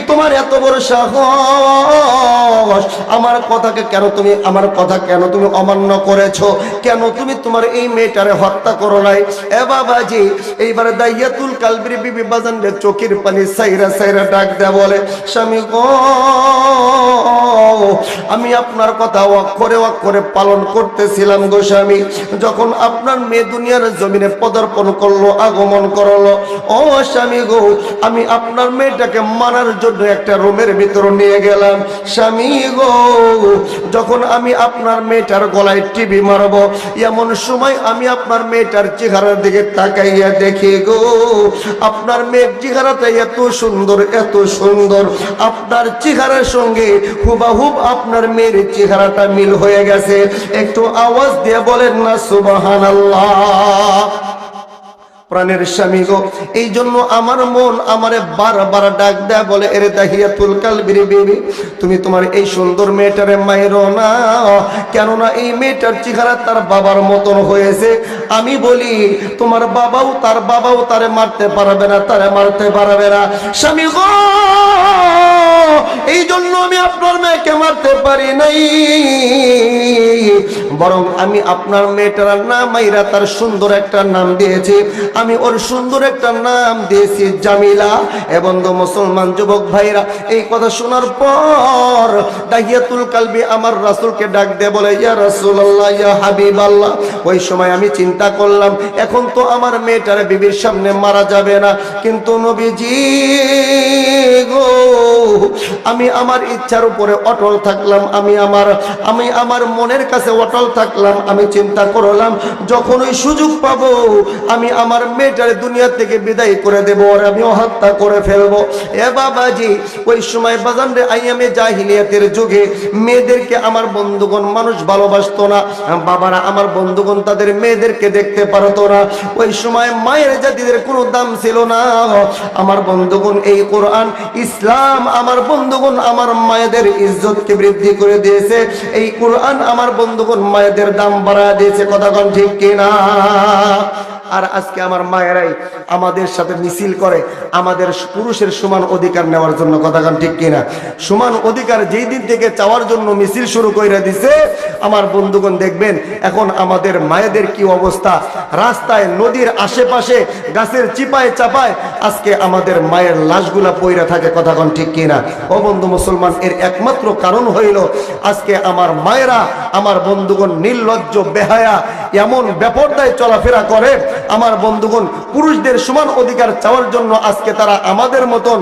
তোমার এত বড় সাহস, আমার কথা কেন তুমি অমান্য করেছো? কেন তুমি তোমার এই মেয়েটারে হত্যা করো নাই? এ বাবাজি, এইবার দাইয়াতুল কালবির বিবি বাজান রে চোখের পানি সাইরা সাইরা ডাক দেয়া বলে, স্বামী গো আমি আপনার কথা অক্ষরে অক্ষরে পালন করতেছিলাম গো স্বামী। যখন আপনার মেয়ে দুনিয়ার জমিনে পদার্পণ করলো, আগমন করলো, ও স্বামী গো আমি আপনার মেয়েটাকে মানার জন্য একটা রুমের ভিতর নিয়ে গেলাম। স্বামী গো যখন আমি আপনার মেয়েটার গলায় টিভি মারবো এমন সময় আমি আপনার মেয়েটার চেহারার দিকে তাকাইয়া দেখি গো আপনার মেয়ের চেহারাটা এত সুন্দর, এত সুন্দর, আপনার চেহারার সঙ্গে হুবাহুব আপনার মেয়ের চেহারাটা মিল হয়ে গেছে। একটু আওয়াজ দিয়ে বলেন না সুবহানাল্লাহ। প্রাণের স্বামী গো, এই জন্য আমার মন আমারে বারবার ডাক দেয় বলে, এরে দাহিয়াতুল কালবির বিবি তুমি তোমার এই সুন্দর মেয়েটারে মাইরো না, কেননা এই মেয়েটার চেহারা তার বাবার মতন হয়েছে। আমি বলি তোমার বাবাও তারে মারতে পারবে না, তারে মারতে পারবে না। স্বামী গো এই জন্য আমি আপনার মেয়েকে মারতে পারি নাই, বরং আমি আপনার মেয়েটার নাম মাইরা তার সুন্দর একটা নাম দিয়েছি। আমি ওর সুন্দর একটা নাম দিয়েছি জামিলা। এবং মুসলমান যুবক ভাইরা এই কথা শোনার পর দাহিয়াতুল কালবি আমার রাসূলকে ডাক দিয়ে বলে, ইয়া রাসূলুল্লাহ, ইয়া হাবিবাল্লাহ। ওই সময় আমি চিন্তা করলাম এখন তো আমার মেয়েটারে বিবির সামনে মারা যাবে না, কিন্তু নবীজি গো আমি আমার ইচ্ছার উপরে অটল থাকলাম, আমি আমার মনের কাছে অটল থাকলাম। আমি চিন্তা করলাম যখন ওই সুযোগ পাবো আমি আমার মেয়েটার দুনিয়া থেকে বিদায় করে দেব, আর আমিও হত্যা করে ফেলবো। এ বাবাজি ওই সময় বাজান রে আইয়ামে জাহিলিয়াতের যুগে মেয়েদেরকে আমার বন্ধুগণ মানুষ ভালোবাসতো না, বাবারা আমার বন্ধুগণ তাদের মেয়েদেরকে দেখতে পারতো না। ওই সময় মায়ের জাতিদের কোনো দাম ছিল না। আমার বন্ধুগণ এই কোরআন ইসলাম আমার বন্ধুগণ আমার মায়েদের ইজ্জতকে বৃদ্ধি করে দিয়েছে। এই কোরআন আমার বন্ধুগণ মায়েদের দাম বাড়ায় দিয়েছে। কথা কোন ঠিক কিনা? আর আজকে আমার মায়েরাই আমাদের সাথে মিছিল করে আমাদের পুরুষের সমান অধিকার নেওয়ার জন্য। কথা কোন ঠিক কিনা? সমান অধিকার যেই দিন থেকে চাওয়ার জন্য মিছিল শুরু করে দিছে আমার বন্ধুগণ দেখবেন এখন আমাদের মায়েদের কি অবস্থা। রাস্তায়, নদীর আশেপাশে, গাছের চিপায় চাপায় আজকে আমাদের মায়ের লাশগুলা পইরা থাকে। কথা কোন ঠিক কিনা? ও বন্ধু মুসলমান, এর একমাত্র কারণ হইল আজকে আমার মায়েরা আমার বন্ধুগণ নির্লজ্জ, বেহায়া, এমন বেপরদায় চলাফেরা করে। আমার বন্ধুগণ পুরুষদের সমান অধিকার চাওয়ার জন্য আজকে তারা আমাদের মতন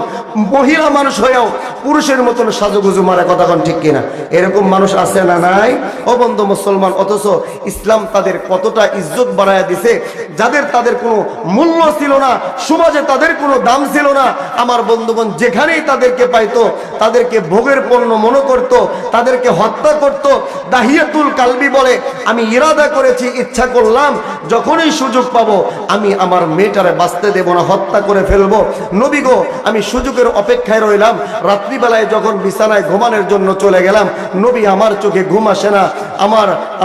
মহিলা মানুষ হয়েও পুরুষের মতন সাজুগুজু মারে। কথা কোন ঠিক কিনা? এরকম মানুষ আছে না নাই? ও বন্ধু মুসলমান, অথচ ইসলাম তাদের কতটা ইজ্জত বাড়ায় দিছে। যাদের তাদের কোনো মূল্য ছিল না, সমাজে তাদের কোনো দাম ছিল না, আমার বন্ধুগণ যেখানেই তাদেরকে পাইতো তাদেরকে ভোগের পণ্য মনে করত, তাদেরকে হত্যা করত। দাহিয়াতুল কালবি বলে, আমি ইরাদা করেছি, ইচ্ছা করলাম যখনই সুযোগ পাবো আমি আমার মেয়েটারে বাঁচতে দেব না, হত্যা করে ফেলবো। নবী গো আমি সুযোগের অপেক্ষায় রইলাম। রাত্রিবেলায় যখন বিছানায় ঘুমানোর জন্য চলে গেলাম, নবী আমার চোখে ঘুম আসে না।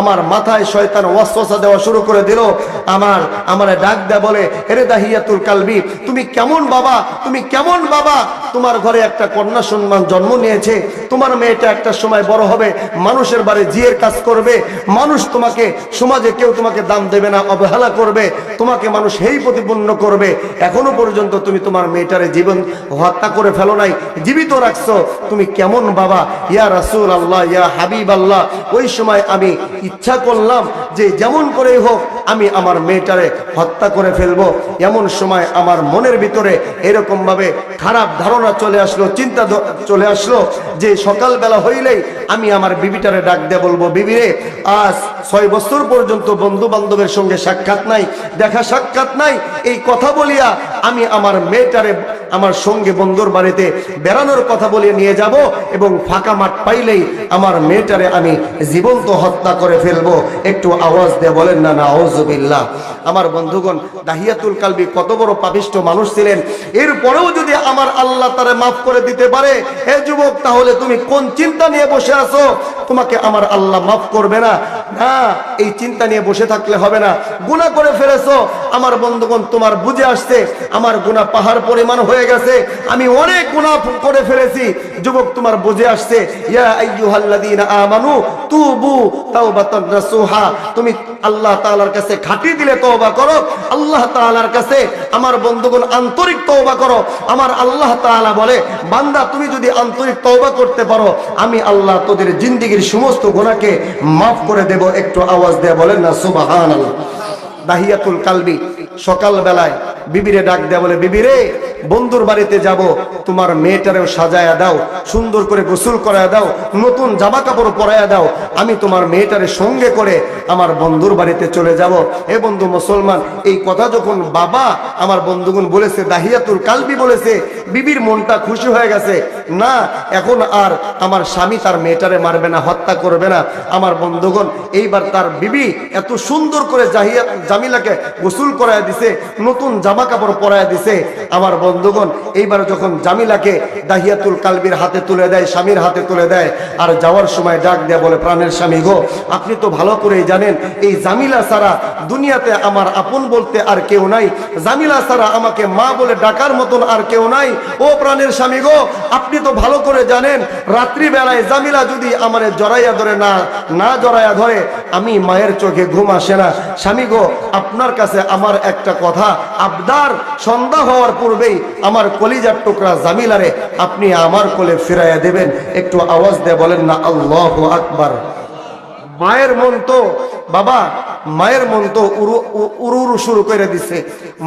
আমার মাথায় শয়তান ওয়াসওয়াসা দেওয়া শুরু করে দিল। আমার ডাক দেয়া বলে, এরে দাহিয়াতুল কালবি তুমি কেমন বাবা, তুমি কেমন বাবা? তোমার ঘরে একটা কন্যা সন্তান জন্ম নিয়েছে, তোমার মেয়েটা একটা সময় বড় হবে, মানুষের বাড়ি জিয়ের কাজ করবে, মানুষ তোমাকে, সমাজে কেউ তোমাকে দাম দেবে না, অবহেলা করবে, তোমাকে মানুষ হেই প্রতিপন্ন করবে। এখনো পর্যন্ত তুমি তোমার মেয়েটারে জীবন হত্যা করে ফেলো নাই, জীবিত রাখছো, তুমি কেমন বাবা? ইয়া রাসূল আল্লাহ, ইয়া হাবিব আল্লাহ, ওই সময় আমি ইচ্ছা করলাম যে যেমন করেই হোক আমি আমার মেয়েটারে হত্যা করে ফেলবো। এমন সময় আমার মনের ভিতরে এরকম ভাবে খারাপ ধারণা চলে আসলো, চিন্তা চলে আসলো যে সকালবেলা হইলেই আমি আমার বিবিটারে ডাক দিয়ে বলবো, বিবিরে আজ 6 বছর পর্যন্ত বন্ধু বান্ধবের সঙ্গে সাক্ষাৎ নাই, দেখা সাক্ষাৎ নাই, এই কথা বলিয়া আমি আমার মেয়েটারে আমার সঙ্গে বন্ধুর বাড়িতে বেড়ানোর কথা বলে নিয়ে যাব এবং ফাঁকা মাঠ পাইলেই আমার মেয়েটারে আমি জীবন্ত হত্যা করে ফেলবো। একটু আওয়াজ দিয়ে বলেন না নাউজুবিল্লাহ। আমার বন্ধুগণ, দাহিয়াতুল কালবি কত বড় পাপিষ্ঠ মানুষ ছিলেন, এরপরেও যদি আমার আল্লাহ তারে মাফ করে দিতে পারে, হে যুবক, তাহলে তুমি কোন চিন্তা নিয়ে বসে আছো? তোমাকে আমার আল্লাহ মাফ করবে না? না, এই চিন্তা নিয়ে বসে থাকলে হবে না। গুনাহ করে ফেলেছো আমার বন্ধুগণ, তোমার বুঝে আসছে আমার গুনাহ পাহাড় পরিমাণ হয়ে গেছে, আমি অনেক গুনাহ করে ফেলেছি। যুবক, তোমার বুঝে আসছে, ইয়া আইয়ুহাল্লাযীনা আমানু তুবু তাওবাতান নাসুহা, তুমি আল্লাহ তাআলার কাছে খাঁটি দিলে তওবা করো, আল্লাহ তাআলার কাছে আমার বন্ধুগণ আন্তরিক তওবা করো। আমার আল্লাহ তাআলা বলে, বান্দা তুমি যদি আন্তরিক তওবা করতে পারো, আমি আল্লাহ তোদের জিন্দেগীর সমস্ত গুনাহকে মাফ করে দেব। একটু আওয়াজ দিয়ে বলেন না সুবহানাল্লাহ। দাহিয়াতুল কালবি সকাল বেলায় বিবিরে ডাক দেয়া বলে, বিবিরে, বন্ধুর বাড়িতে যাব, তোমার মেয়েটারেও সাজায়া দাও, সুন্দর করে গোসল করায়া দাও, নতুন জামা কাপড় পরায়া দাও, আমি তোমার মেয়েটারে সঙ্গে করে আমার বন্ধুর বাড়িতে চলে যাব। এ বন্ধু মুসলমান, এই কথা যখন বাবা আমার বন্ধুগণ বলেছে, দাহিয়াতুল কালবি বলেছে, বিবির মনটা খুশি হয়ে গেছে। না, এখন আর আমার স্বামী তার মেয়েটারে মারবে না, হত্যা করবে না। আমার বন্ধুগণ, এইবার তার বিবি এত সুন্দর করে জামিলাকে গোসল করায় দিছে, নতুন জামা কাপড় পরায় দিছে। আমার বন্ধুগণ, এইবার যখন জামিলাকে দাহিয়াতুল কালবির হাতে তুলে দেয়, স্বামীর হাতে তুলে দেয়, আর যাওয়ার সময় ডাক দেয়া বলে, প্রাণের স্বামী গো, আপনি তো ভালো করেই জানেন এই জামিলা ছাড়া দুনিয়াতে আমার আপন বলতে আর কেউ নাই, জামিলা ছাড়া আমাকে মা বলে ডাকার মতন আর কেউ নাই। ও প্রাণের স্বামী গো, আপনি তো ভালো করে জানেন রাত্রি বেলায় জামিলা যদি আমার জড়াইয়া ধরে না জড়াইয়া ধরে, আমি মায়ের চোখে ঘুম আসে না। স্বামী গো, আপনার কাছে আমার একটা কথা আবদার, সন্ধ্যা হওয়ার পূর্বেই আমার কলিজার টুকরা জামিলারে আপনি আমার কোলে ফিরাইয়া দেবেন। একটু আওয়াজ দিয়ে বলেন না আল্লাহু আকবার। মায়ের মন তো বাবা, মায়ের মন তো উড়ু শুরু করে দিছে,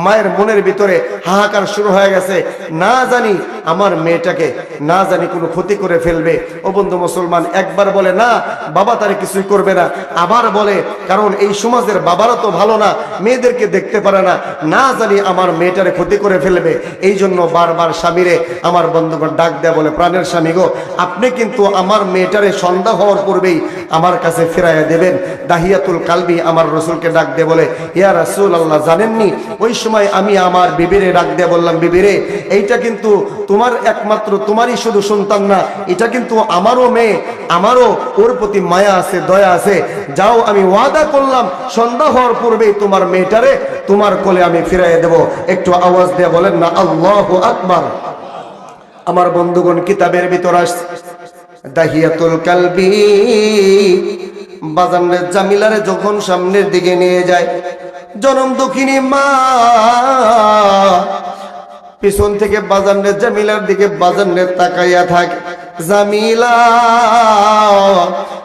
মায়ের মনের ভিতরে হাহাকার শুরু হয়ে গেছে, না জানি আমার মেয়েটাকে না জানি কোনো ক্ষতি করে ফেলবে। ও বন্ধু মুসলমান, একবার বলে না বাবা তারে কিছুই করবে না, আবার বলে, কারণ এই সমাজের বাবারা তো ভালো না, মেয়েদেরকে দেখতে পারে না, না জানি আমার মেয়েটারে ক্ষতি করে ফেলবে। এই জন্য বারবার স্বামীরে আমার বন্ধুগণ ডাক দেয়া বলে, প্রাণের স্বামী গো, আপনি কিন্তু আমার মেয়েটারে সন্ধ্যা হওয়ার পূর্বেই আমার কাছে ফিরাইয়া দেবেন। দাহিয়াতুল কালবি আমার রসুলকে ডাক দিয়ে বলে, ইয়া রাসূলুল্লাহ, জানেননি ওই সময় আমি আমার বিবিরে ডাক দিয়ে বললাম, বিবিরে, এইটা কিন্তু তোমার একমাত্র তোমারই শুধু সন্তান না, এটা কিন্তু আমারও মেয়ে, আমারও ওর প্রতি মায়া আছে, দয়া আছে। যাও, আমি ওয়াদা করলাম সন্ধ্যা হওয়ার পূর্বেই তোমার মেয়েটারে তোমার কোলে আমি ফিরাইয়া দেব। একটু আওয়াজ দিয়ে বলেন না আল্লাহু আকবার। আমার বন্ধুগণ, কিতাবের ভিতর আসছে দাহিয়াতুল কালবি বাজানের জামিলারে যখন সামনের দিকে নিয়ে যায়, জনম দুঃখিনী মা পিছন থেকে বাজানের জামিলার দিকে বাজানের তাকাইয়া থাকে। জামিলা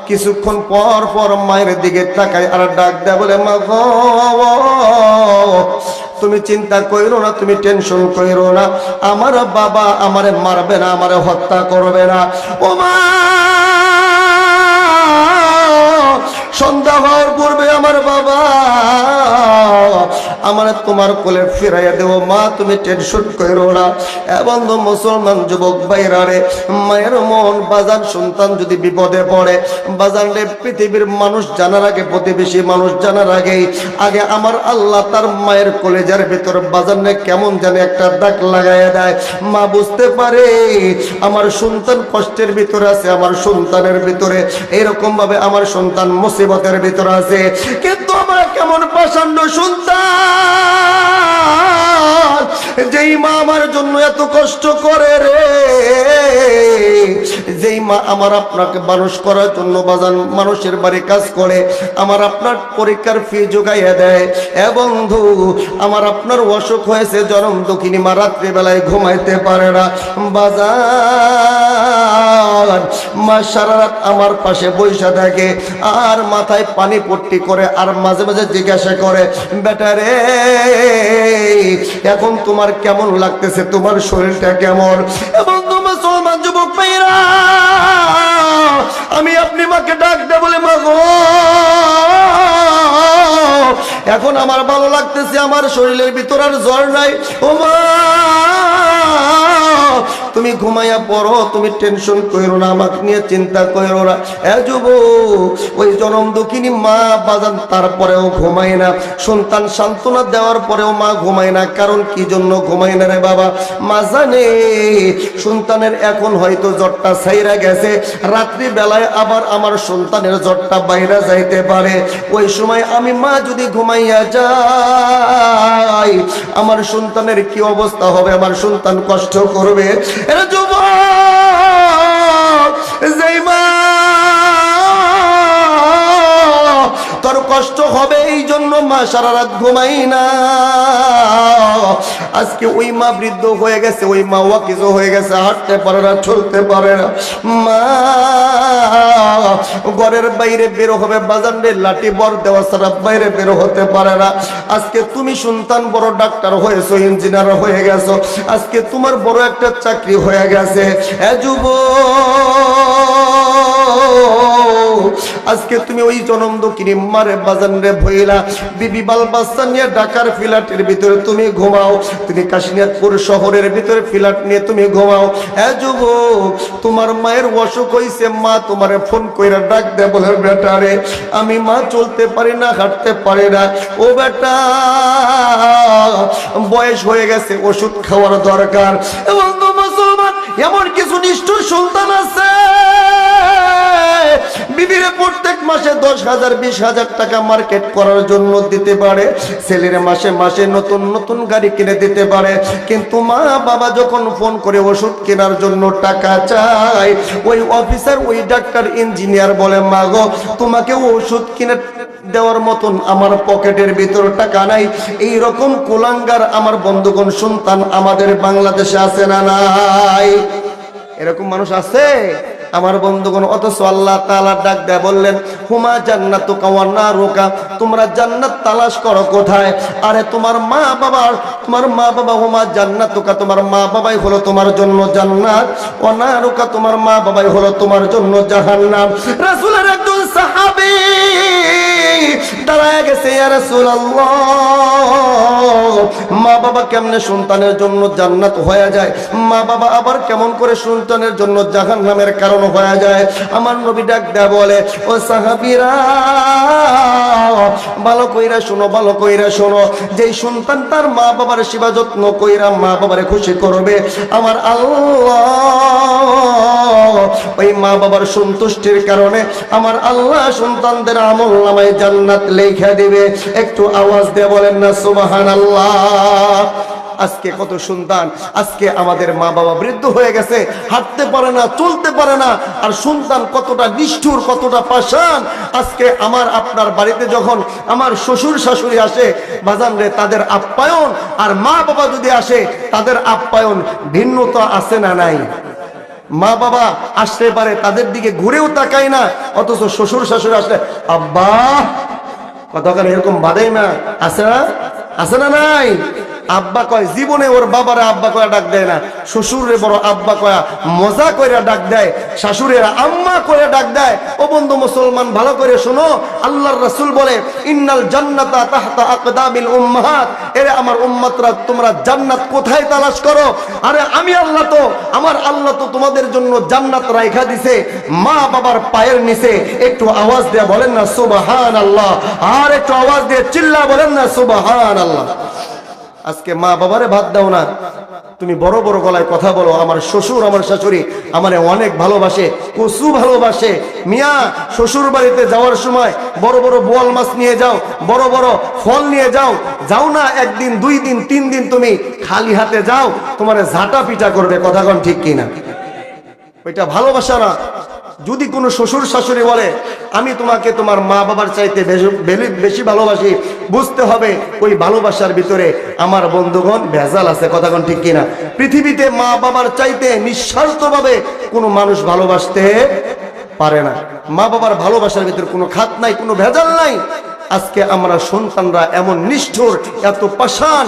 কিছুক্ষণ পর পর মায়ের দিকে তাকায় আর ডাক দেয়া বলে, মা গো, তুমি চিন্তা কইরো না, তুমি টেনশন কইরো না, আমার বাবা আমারে মারবে না, আমারে হত্যা করবে না। ও মা, সন্ধ্যা হওয়ার পূর্বে আমার বাবা আমার তোমার কোলে ফিরাইয়া দেব, মা তুমি টেনশন কইরো না। এবং মুসলমান যুবক ভাইরা রে, মায়ের মন বাজান সন্তান যদি বিপদে পড়ে, বাজান রে, পৃথিবীর মানুষ জানার আগে, প্রতিবেশী মানুষ জানার আগেই আগে আমার আল্লাহ তার মায়ের কলেজার ভিতর বাজানে কেমন জানে একটা দাগ লাগাইয়া দেয়। মা বুঝতে পারে আমার সন্তান কষ্টের ভিতরে আছে, আমার সন্তানের ভিতরে এরকম ভাবে আমার সন্তান মুসিবতের ভিতরে আছে, কিন্তু আমার কেমন পাষাণ্ড সন্তান, যেই মা আমার জন্য এত কষ্ট করে রে, যেই মা আমার আপনাকে মানুষ করার জন্য বাজান মানুষের বাড়ি কাজ করে, আমার আপনার পরীক্ষার ফি জোগাইয়া দেয়। এ বন্ধু, আমার আপনার অসুখ হয়েছে, জনম দুঃখিনী মা রাত্রি বেলায় ঘুমাইতে পারে না, বাজার মা সারা রাত আমার পাশে বৈশা থাকে আর মাথায় পানি পট্টি করে, আর মাঝে মাঝে জিজ্ঞাসা করে, বেটা রে, এখন তোমার কেমন লাগতেছে, তোমার শরীরটা কেমন? এবং মুসলমান যুবক ভাইরা, আমি আপনি মাকে ডাক দে বলে, মা গো, এখন আমার ভালো লাগতেছে, আমার শরীরের ভিতর আর জ্বর নাই। ও মা, তুমি ঘুমাইয়া পড়ো, তুমি টেনশন কইরো না, আমাকে নিয়ে চিন্তা কইরো না। যুবক, ওই জনম দুঃখিনী মা বাজান তারপরেও ঘুমায় না, সন্তান সান্ত্বনা দেওয়ার পরেও মা ঘুমায় না। কারণ কি জন্য ঘুমায় না রে বাবা? মা জানে সন্তানের এখন হয়তো জ্বরটা ছাইরা গেছে, রাত্রি বেলায় আবার আমার সন্তানের জ্বরটা বাইরে যাইতে পারে। ওই সময় আমি মা যদি ঘুমাইয়া যাই, আমার সন্তানের কি অবস্থা হবে? আমার সন্তান কষ্ট করবে। এরা যুবক, যেই মা তোর কষ্ট হবে এই জন্য মা সারা রাত ঘুমাই না। আজকে ওই মা বৃদ্ধ হয়ে গেছে, ওই মা ওয়াকিজ হয়ে গেছে, হাঁটতে পারে না, চলতে পারে না। মা ঘরের বাইরে বের হবে বাজারে লাঠি বর দেওয়া ছাড়া বাইরে বের হতে পারে না। আজকে তুমি সন্তান বড় ডাক্তার হয়েছো, ইঞ্জিনিয়ার হয়ে গেছো, আজকে তোমার বড় একটা চাকরি হয়ে গেছে। আজকে তুমি ওই জনম দুঃখিনী মারে বাজারে ভইলা বিবি বাল বাচ্চা নিয়ে ঢাকার ফ্ল্যাটের ভিতরে তুমি ঘুমাও, তুমি কাশিনাথপুর শহরের ভিতরে ফ্ল্যাট নিয়ে তুমি ঘুমাও। যুবক, তোমার মায়ের অসুখ হইছে, মা তোমারে ফোন কইরা ডাক দে, বলে বেটা রে আমি মা চলতে পারি না, হাঁটতে পারি না। ও বেটা, বয়স হয়ে গেছে, ওষুধ খাওয়ার দরকার। এবং তো মুসলমান, এমন কিছু নিষ্ঠুর সন্তান আছে বিবিরে প্রত্যেক মাসে 10,000 20,000 টাকা মার্কেট করার জন্য দিতে পারে, ছেলের মাসে মাসে নতুন নতুন গাড়ি কিনে দিতে পারে, কিন্তু মা বাবা যখন ফোন করে ওষুধ কেনার জন্য টাকা চায়, ওই অফিসার, ওই ডাক্তার, ইঞ্জিনিয়ার বলে মা গো তোমাকে ওষুধ কিনে দেওয়ার মতন আমার পকেটের ভিতর টাকা নাই। এই রকম কুলাঙ্গার আমার বন্ধুগণ সন্তান আমাদের বাংলাদেশে আছে না নাই? এরকম মানুষ আছে আমার বন্ধুগণ। অথচ আল্লাহ তাআলা ডাক দেয়া বললেন, হুমা জান্নাতুকা ওয়া নারুকা, তোমরা জান্নাত তালাশ করো কোথায়? আরে তোমার মা বাবা হুমা জান্নাতুকা, তোমার মা বাবাই হলো তোমার জন্য জান্নাত, ওয়া নারুকা, তোমার মা বাবাই হলো তোমার জন্য জাহান্নাম। রাসূলের একজন সাহাবী দাঁড়ায় গেছে, ইয়া রাসূলুল্লাহ, মা বাবা কেমনে সন্তানের জন্য জান্নাত হয়ে যায়, মা বাবা আবার কেমন করে সন্তানের জন্য জাহান্নামের কারণ হয়ে যায়? আমার নবী ডাক দেয়া বলে, ও সাহাবীরা ভালো কইরা শোনো, ভালো কইরা শোনো, যেই সন্তান তার মা বাবার সেবা যত্ন কইরা মা বাবারে খুশি করবে, আমার আল্লাহ ওই মা বাবার সন্তুষ্টির কারণে আমার আল্লাহ সন্তানদের আমলনামায় জান্নাত লেখা দিবে। একটু আওয়াজ দিয়ে বলেন না সুবহানাল্লাহ। আজকে কত সন্তান, আজকে আমাদের মা বাবা বৃদ্ধ হয়ে গেছে, হাঁটতে পারে না, চলতে পারে না, আর সন্তান কতটা নিষ্ঠুর, কতটা পাষাণ। আজকে আমার আপনার বাড়িতে যখন আমার শ্বশুর শাশুড়ি আসে বাজান রে, তাদের আপ্যায়ন আর মা বাবা যদি আসে তাদের আপ্যায়ন ভিন্নতা আছে না নাই? মা বাবা আসতে পারে, তাদের দিকে ঘুরেও তাকায় না, অথচ শ্বশুর শাশুড়ি আসলে আব্বা কতক্ষণ এরকম বাদেই না, আছে না? আছে না নাই? আব্বা কয়, জীবনে ওর বাবারে আব্বা কয়া ডাক দেয় না, শ্বশুরে বড় আব্বা কয়া মজা কইরা ডাক দেয়, শাশুড়েরা আম্মা কইরা ডাক দেয়। ও বন্ধু মুসলমান, ভালো করে শোনো, আল্লাহর রাসূল বলে, ইন্নাল জান্নাতা তাহতা আকদামিল উম্মাহাত, এরে আমার উম্মতরা তোমরা জান্নাত কোথায় তালাশ করো? আরে আমি আল্লাহ তো, আমার আল্লাহ তো তোমাদের জন্য জান্নাত রাইখা দিছে মা বাবার পায়ের নিচে। একটু আওয়াজ দিয়ে বলেন না সুবহানাল্লাহ, আর একটু আওয়াজ দিয়ে চিল্লা বলেন না সুবহানাল্লাহ। আজকে মা বাবারে ভাত দাও না, তুমি বড় বড় গলায় কথা বলো, আমার শ্বশুর আমার শাশুড়ি আমারে অনেক ভালোবাসে, কচু ভালোবাসে। মিয়া, শ্বশুর বাড়িতে যাওয়ার সময় বড় বড় বোয়াল মাছ নিয়ে যাও, বড় বড় ফল নিয়ে যাও, যাও না একদিন 2 দিন 3 দিন তুমি খালি হাতে যাও, তোমারে ঝাঁটা পিটা করবে। কথা কোন ঠিক কিনা? ওইটা ভালোবাসা না। যদি কোনো শ্বশুর শাশুড়ি বলে আমি তোমাকে তোমার মা বাবার চাইতে বেশি ভালোবাসি, বুঝতে হবে ওই ভালোবাসার ভিতরে আমার বন্ধুগণ ভেজাল আছে। কথা কোন ঠিক কিনা? পৃথিবীতে মা বাবার চাইতে নিঃস্বার্থভাবে কোনো মানুষ ভালোবাসতে পারে না। মা বাবার ভালোবাসার ভিতরে কোনো খাত নাই, কোনো ভেজাল নাই। আজকে আমরা সন্তানরা এমন নিষ্ঠুর, এত পাষাণ।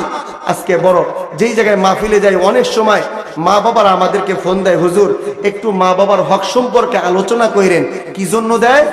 আজকে বড় যেই জায়গায় মাহফিলে যাই, অনেক সময় মা বাবারা আমাদেরকে ফোন দেয়, হুজুর একটু মা বাবার হক সম্পর্কে আলোচনা করেন। কি জন্য দেয়?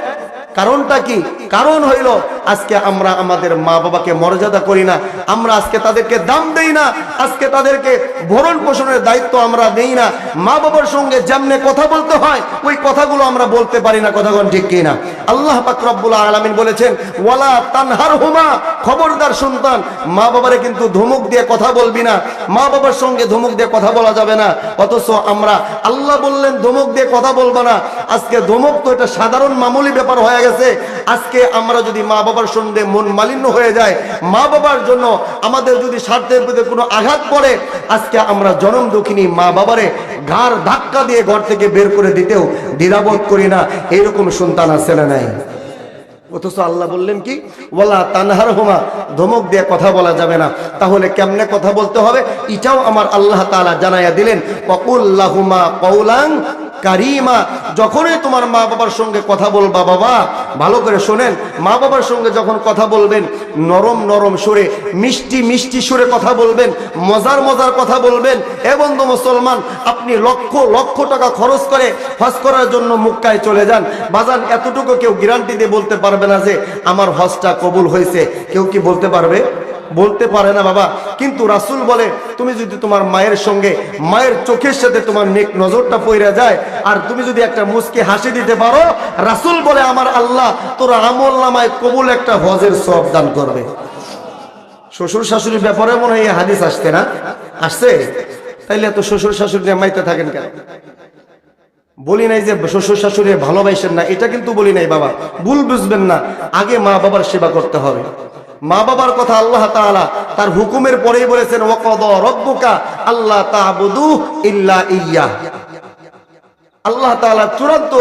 কারণটা কি? কারণ হইল আজকে আমরা আমাদের মা বাবাকে মর্যাদা করি না, আমরা আজকে তাদেরকে দাম দেই না, আজকে তাদেরকে ভরণ পোষণের দায়িত্ব আমরা দেই না। মা বাবার সঙ্গে যেমনে কথা বলতে হয় ওই কথাগুলো আমরা বলতে পারি না। কথাগণ ঠিক কিনা? আল্লাহ পাক রব্বুল আলামিন বলেছেন ওয়ালা তানহারহুমা, খবরদার সন্তান মা বাবারে কিন্তু ধমক দিয়ে কথা বলবি না, মা বাবার সঙ্গে ধমক দিয়ে কথা বলা যাবে না। অথচ আমরা আল্লাহ বললেন ধমক দিয়ে কথা বলবো না। আজকে ধমক তো এটা সাধারণ মামুলি ব্যাপার হয়ে গেছে। আজকে আমরা যদি মা বাবার সঙ্গে মন মালিন্য হয়ে যায়, মা বাবার জন্য আমাদের যদি স্বার্থের প্রতি কোনো আঘাত পড়ে, আজকে আমরা জনম দুঃখিনী মা বাবারে ঘাড় ধাক্কা দিয়ে ঘর থেকে বের করে দিতেও দ্বিধাবোধ করি না। এইরকম সন্তান আছে না নাই? অথচ আল্লাহ বললেন কি ওয়ালা তানহারহুমা, ধমক দিয়ে কথা বলা যাবে না। তাহলে কেমনে কথা বলতে হবে এটাও আমার আল্লাহ তাআলা জানাইয়া দিলেন। ওয়াকুল লাহুমা কওলান কারিমা, যখনই তোমার মা বাবার সঙ্গে কথা বলবা, বাবা ভালো করে শোনেন, মা বাবার সঙ্গে যখন কথা বলবেন নরম নরম সুরে, মিষ্টি মিষ্টি সুরে কথা বলবেন, মজার মজার কথা বলবেন। এ বন্ধু মুসলমান, আপনি লক্ষ লক্ষ টাকা খরচ করে হজ করার জন্য মক্কায় চলে যান, বাজান এতটুকু কেউ গ্যারান্টি দিয়ে বলতে পারবে না যে আমার হজটা কবুল হয়েছে। কেউ কি বলতে পারবে? বলতে পারে না বাবা। কিন্তু রাসূল বলে তুমি যদি তোমার মায়ের সঙ্গে মায়ের চোখের সাথে তোমার নেক নজরটা পইরা যায় আর তুমি যদি একটা মুস্কি হাসি দিতে পারো, রাসূল বলে আমার আল্লাহ তোর আমলনামায় কবুল একটা হজের সওয়াব দান করবে। শ্বশুর শাশুড়ির ব্যাপারে মনে হয় এই হাদিস আসছে না? আসছে? তাইলে এত শ্বশুর শাশুড়ি মাইতে থাকেন কেন? বলি নাই যে শ্বশুর শাশুড়ি ভালোবাসেন না, এটা কিন্তু বলি নাই বাবা, ভুল বুঝবেন না। আগে মা বাবার সেবা করতে হবে। মা বাবার কথা আল্লাহ তাআলা তার হুকুমের পরেই বলেছেন ওয়াকাদা রাব্বুকা আল্লা তা'বুদু ইল্লা ইয়্যাহ। আল্লাহ তাআলা চূড়ান্ত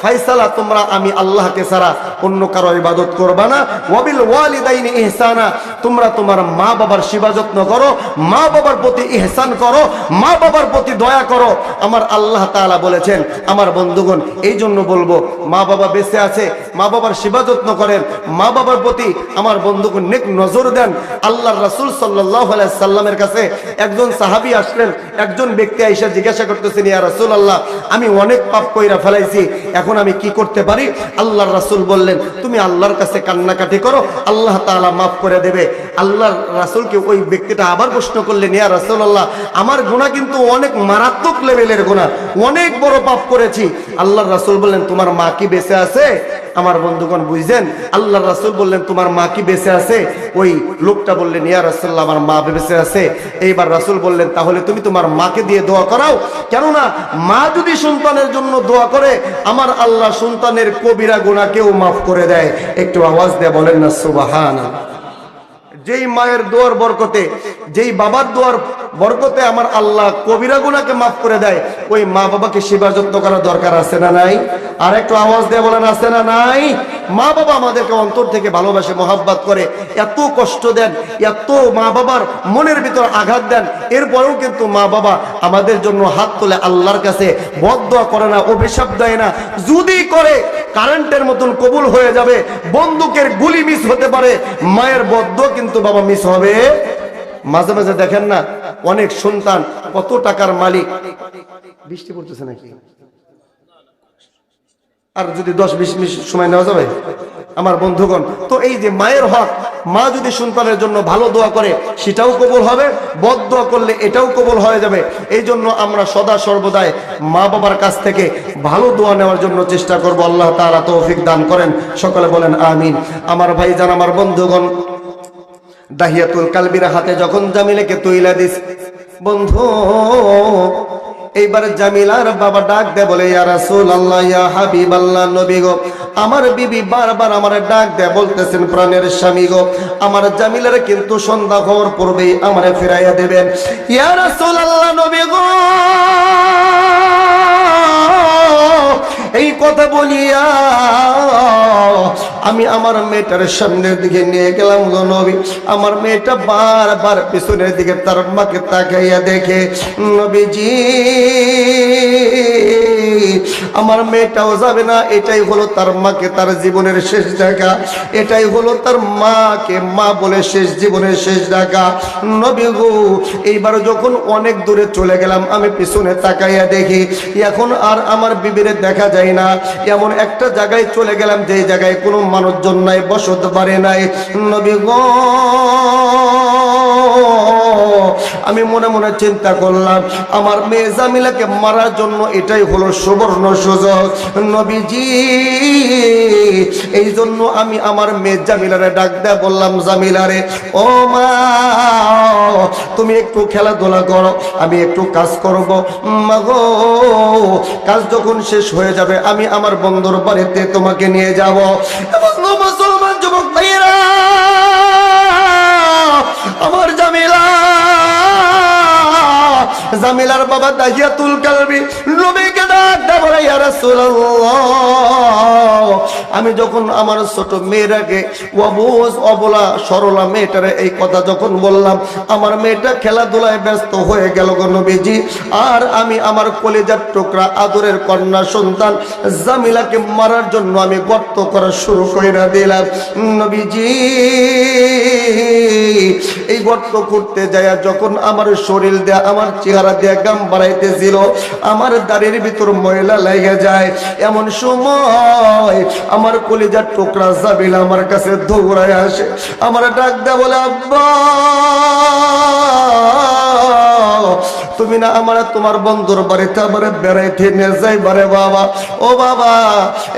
ফায়সালা, তোমরা আমি আল্লাহকে ছাড়া অন্য কারো ইবাদত করবা না। ওয়াবিল ওয়ালিদাইনি ইহসানা, তোমরা তোমার মা বাবার সেবা যত্ন করো, মা বাবার প্রতি ইহসান করো, মা বাবার প্রতি দয়া করো। আমার আল্লাহ তাআলা বলেছেন আমার বন্ধুগণ, এই জন্য বলবো মা বাবা বেঁচে আছে, মা বাবার সেবা যত্ন করেন, মা বাবার প্রতি আমার বন্ধুগণ নেক নজর দেন। আল্লাহর রাসূল সাল্লাল্লাহু আলাইহি সাল্লামের কাছে একজন সাহাবী আসলেন। একজন ব্যক্তি আইসা জিজ্ঞাসা করতেছেন ইয়া রাসূলুল্লাহ, আমি অনেক পাপ কইরা ফেলাইছি, এখন আমি কি করতে পারি? আল্লাহর রাসূল বললেন তুমি আল্লাহর কাছে কান্নাকাটি করো, আল্লাহ তাআলা মাফ করে দেবে। আল্লাহর রাসূলকে ওই ব্যক্তিটা আবার প্রশ্ন করলেন ইয়া রাসূলুল্লাহ, আমার গুনাহ কিন্তু অনেক মারাত্মক লেভেলের গুনাহ, অনেক বড় পাপ করেছি। আল্লাহর রাসূল বললেন তোমার মা কি বেঁচে আছে? আমার বন্ধুগণ বুঝছেন, আল্লাহর রাসূল বললেন তোমার মা কি বেঁচে আছে? ওই লোকটা বললেন ইয়া রাসূলুল্লাহ আমার মা বেঁচে আছে। এইবার রাসূল বললেন তাহলে তুমি তোমার মাকে দিয়ে দোয়া করাও, কেননা মা যদি সন্তানের জন্য দোয়া করে আমার আল্লাহ সন্তানের কবিরা গুনাহকেও মাফ করে দেয়। একটু আওয়াজ দিয়ে বলেন না সুবহানাল্লাহ। যেই মায়ের দোয়ার বরকতে, যেই বাবার দোয়ার বরকতে আমার আল্লাহ কবিরা গুনাহকে মাফ করে দেয়, ওই মা বাবাকে সেবা যত্ন করার দরকার আছে না নাই? আর একটু আওয়াজ দিয়ে বলেন আছে না নাই? মা বাবা আমাদেরকে অন্তর থেকে ভালোবাসে, মহব্বত করে, এত কষ্ট দেন, এত মা বাবার মনের ভিতর আঘাত দেন, এরপরেও কিন্তু মা বাবা আমাদের জন্য হাত তোলে আল্লাহর কাছে, বদদোয়া করে না, অভিশাপ দেয় না। যদি করে কারেন্টের মতন কবুল হয়ে যাবে, বন্দুকের গুলি মিস হতে পারে, মায়ের বদদোয়া কিন্তু বাবা মিস হবে। মাঝে মাঝে দেখেন না অনেক সন্তান কত টাকার মালিক, বৃষ্টি পড়তেছে নাকি? আর যদি 10-20 মিনিট সময় নেওয়া যাবে আমার বন্ধুগণ। তো এই যে মায়ের হক, মা যদি সন্তানের জন্য ভালো দোয়া করে সেটাও কবুল হবে, বদ দোয়া করলে এটাও কবুল হয়ে যাবে। এই জন্য আমরা সদা সর্বদাই মা বাবার কাছ থেকে ভালো দোয়া নেওয়ার জন্য চেষ্টা করব। আল্লাহ তাআলা তৌফিক দান করেন, সকলে বলেন আমিন। আমার ভাইজান, আমার বন্ধুগণ, দাহিয়াতুল কালবির হাতে যখন জামিলাকে তুইলা দিস বন্ধু, এইবার জামিলার বাবা ডাক দে বলে ইয়া রাসূলুল্লাহ, ইয়া হাবিবাল্লাহ, নবী গো, আমার বিবি বারবার আমার ডাক দে বলতেছেন প্রাণের স্বামী গো, আমার জামিলার কিন্তু সন্ধ্যা হওয়ার পূর্বেই আমারে ফিরাইয়া দেবেন। ইয়া রাসূলুল্লাহ, নবী গো, এই কথা বলিয়া আমি আমার মেয়েটার সামনের দিকে নিয়ে গেলাম গো নবী। আমার মেয়েটা বারবার পিছনের দিকে তার মাকে তাকাইয়া দেখে, নবীজি আমার মেয়েটাও যাবে না। এটাই হলো তার মাকে তার জীবনের শেষ দেখা, এটাই হলো তার মাকে মা বলে শেষ জীবনের শেষ দেখা। নবী গো, এইবার যখন অনেক দূরে চলে গেলাম, আমি পিছনে তাকাইয়া দেখি এখন আর আমার বিবিরে দেখা যায় না। এমন একটা জায়গায় চলে গেলাম যে জায়গায় কোনো মানুষজন নাই, বসত বাড়ি নাই। নবী গো, আমি মনে মনে চিন্তা করলাম আমার মেয়ে জামিলাকে মারার জন্য এটাই হলো সুবর্ণ সুযোগ। নবীজি, এই জন্য আমি আমার মেয়ে জামিলারে ডাক দেয়া বললাম, জামিলারে ও মা, তুমি একটু খেলাধুলা করো, আমি একটু কাজ করব। মা গো, কাজ যখন শেষ হয়ে যাবে আমি আমার বন্ধুর বাড়িতে তোমাকে নিয়ে যাব। এবং মুসলমান যুবক ভাইয়েরা, আমার জামিলার বাবা দাহিয়াতুল কালবি নবীকে ডাক দেয়া বলে, ইয়া রাসূলুল্লাহ, আমি যখন আমার ছোট মেয়েটাকে অবুঝ অবলা সরলা মেয়েটারে এই কথা যখন বললাম, আমার মেয়েটা খেলাধুলায় ব্যস্ত হয়ে গেল গো নবীজি। আর আমি আমার কলিজার টুকরা আদরের কন্যা সন্তান জামিলাকে মারার জন্য আমি গর্ত করা শুরু করে দিলাম। নবীজি, এই গর্ত করতে যায় যখন আমার শরীর দেয়া আমার চেহারা দেয়া গাম বাড়াইতেছিল, আমার দাড়ির ভিতর ময়লা লেগে যায়। এমন সময় আমার কলিজার টুকরা জামিলা আমার কাছে দৌড়ায় আসে, আমার ডাক দেয়া বলে, আব্বা, তুমি না আমার তোমার বন্ধুর বাড়িতে আমার বেড়াইতে নিয়ে যাইবারে বাবা। ও বাবা,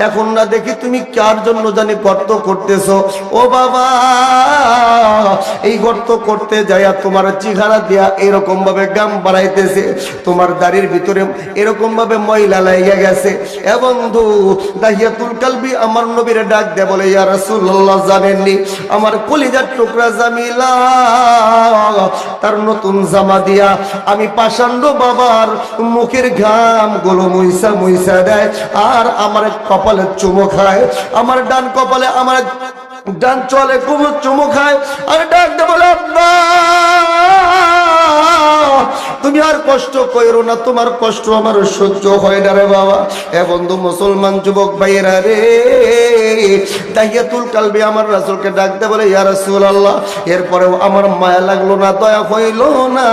এখন না দেখি তুমি কার জন্য জানি গর্ত করতেছো। ও বাবা, এই গর্ত করতে যাইয়া তোমার চেহারা দিয়া এরকম ভাবে গাম বাড়াইতেছে, তোমার দাড়ির ভিতরে এরকম ভাবে ময়লা লাগিয়ে গেছে। এ বন্ধু দাহিয়াতুল কালবি আমার নবীরে ডাক দেয়া বলে, ইয়া রাসূলুল্লাহ, জানেননি আমার কলিজার টুকরা জামিলা তার নতুন জামা দিয়া আমি পাষাণ্ড বাবার মুখের ঘাম গুলো মুইসা মুইসা দেয় আর আমার কপালে চুমো খায়, আমার ডান কপালে আমার ডান চলে খুব চুমো খায়। আর ডাক দে বলে, আব্বা, তুমি আর কষ্ট কইরো না, তোমার কষ্ট আমার সহ্য হয় না রে বাবা। এ বন্ধু মুসলমান যুবক ভাইয়েরা রে, দাহিয়াতুল কালবি আমার রাসূলকে ডাক দে বলে, ইয়া রাসূলুল্লাহ, এরপরেও আমার মায়া লাগলো না, দয়া হইল না।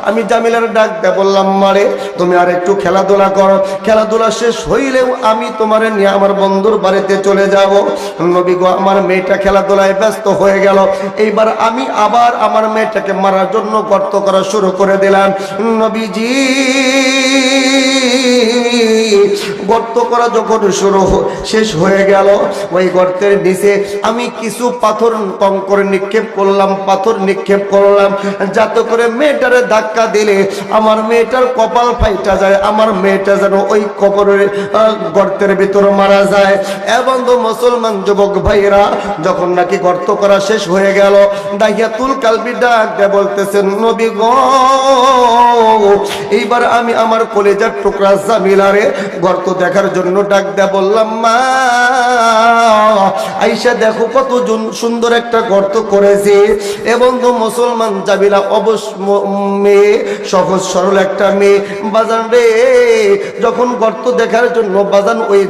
আমি জামিলার ডাক দে বললাম, মারে তুমি আর একটু খেলাধুলা করো, খেলাধুলা শেষ হইলেও আমি তোমারে নিয়ে আমার বন্ধুর বাড়িতে চলে যাব। নবী গো, আমার মেয়েটা খেলাধুলায় ব্যস্ত হয়ে গেল। এইবার আমি আবার আমার মেয়েটাকে মারার জন্য গর্ত করা শুরু করে দিলাম। নবীজি, গর্ত করা যখন শেষ হয়ে গেল, ওই গর্তের নিচে আমি কিছু পাথর কঙ্কর নিক্ষেপ করলাম, পাথর নিক্ষেপ করলাম, যাতে করে মেয়েটারে ধাক্কা দিলে আমার মেয়েটার কপাল ফাইটা যায়, আমার মেয়েটা যেন ওই কবরের গর্তের ভিতর মারা যায়। এবং মুসলমান যুবক ভাইরা, যখন নাকি গর্ত করা শেষ হয়ে গেল, দাহিয়াতুল কালবি ডাক দিয়ে বলতেছেন, নবী গো, এইবার আমি আমার কলিজার টুকরা জামিলারে গর্ত দেখার জন্য ডাক দেয়া বললাম, মা, আইসা দেখো কত সুন্দর একটা গর্ত করেছে। এবং মুসলমান জামিলা অবশ্য মেয়ে, সহজ সরল একটা মেয়ে, বাজান রে, যখন গর্ত দেখার জন্য বাজান ওই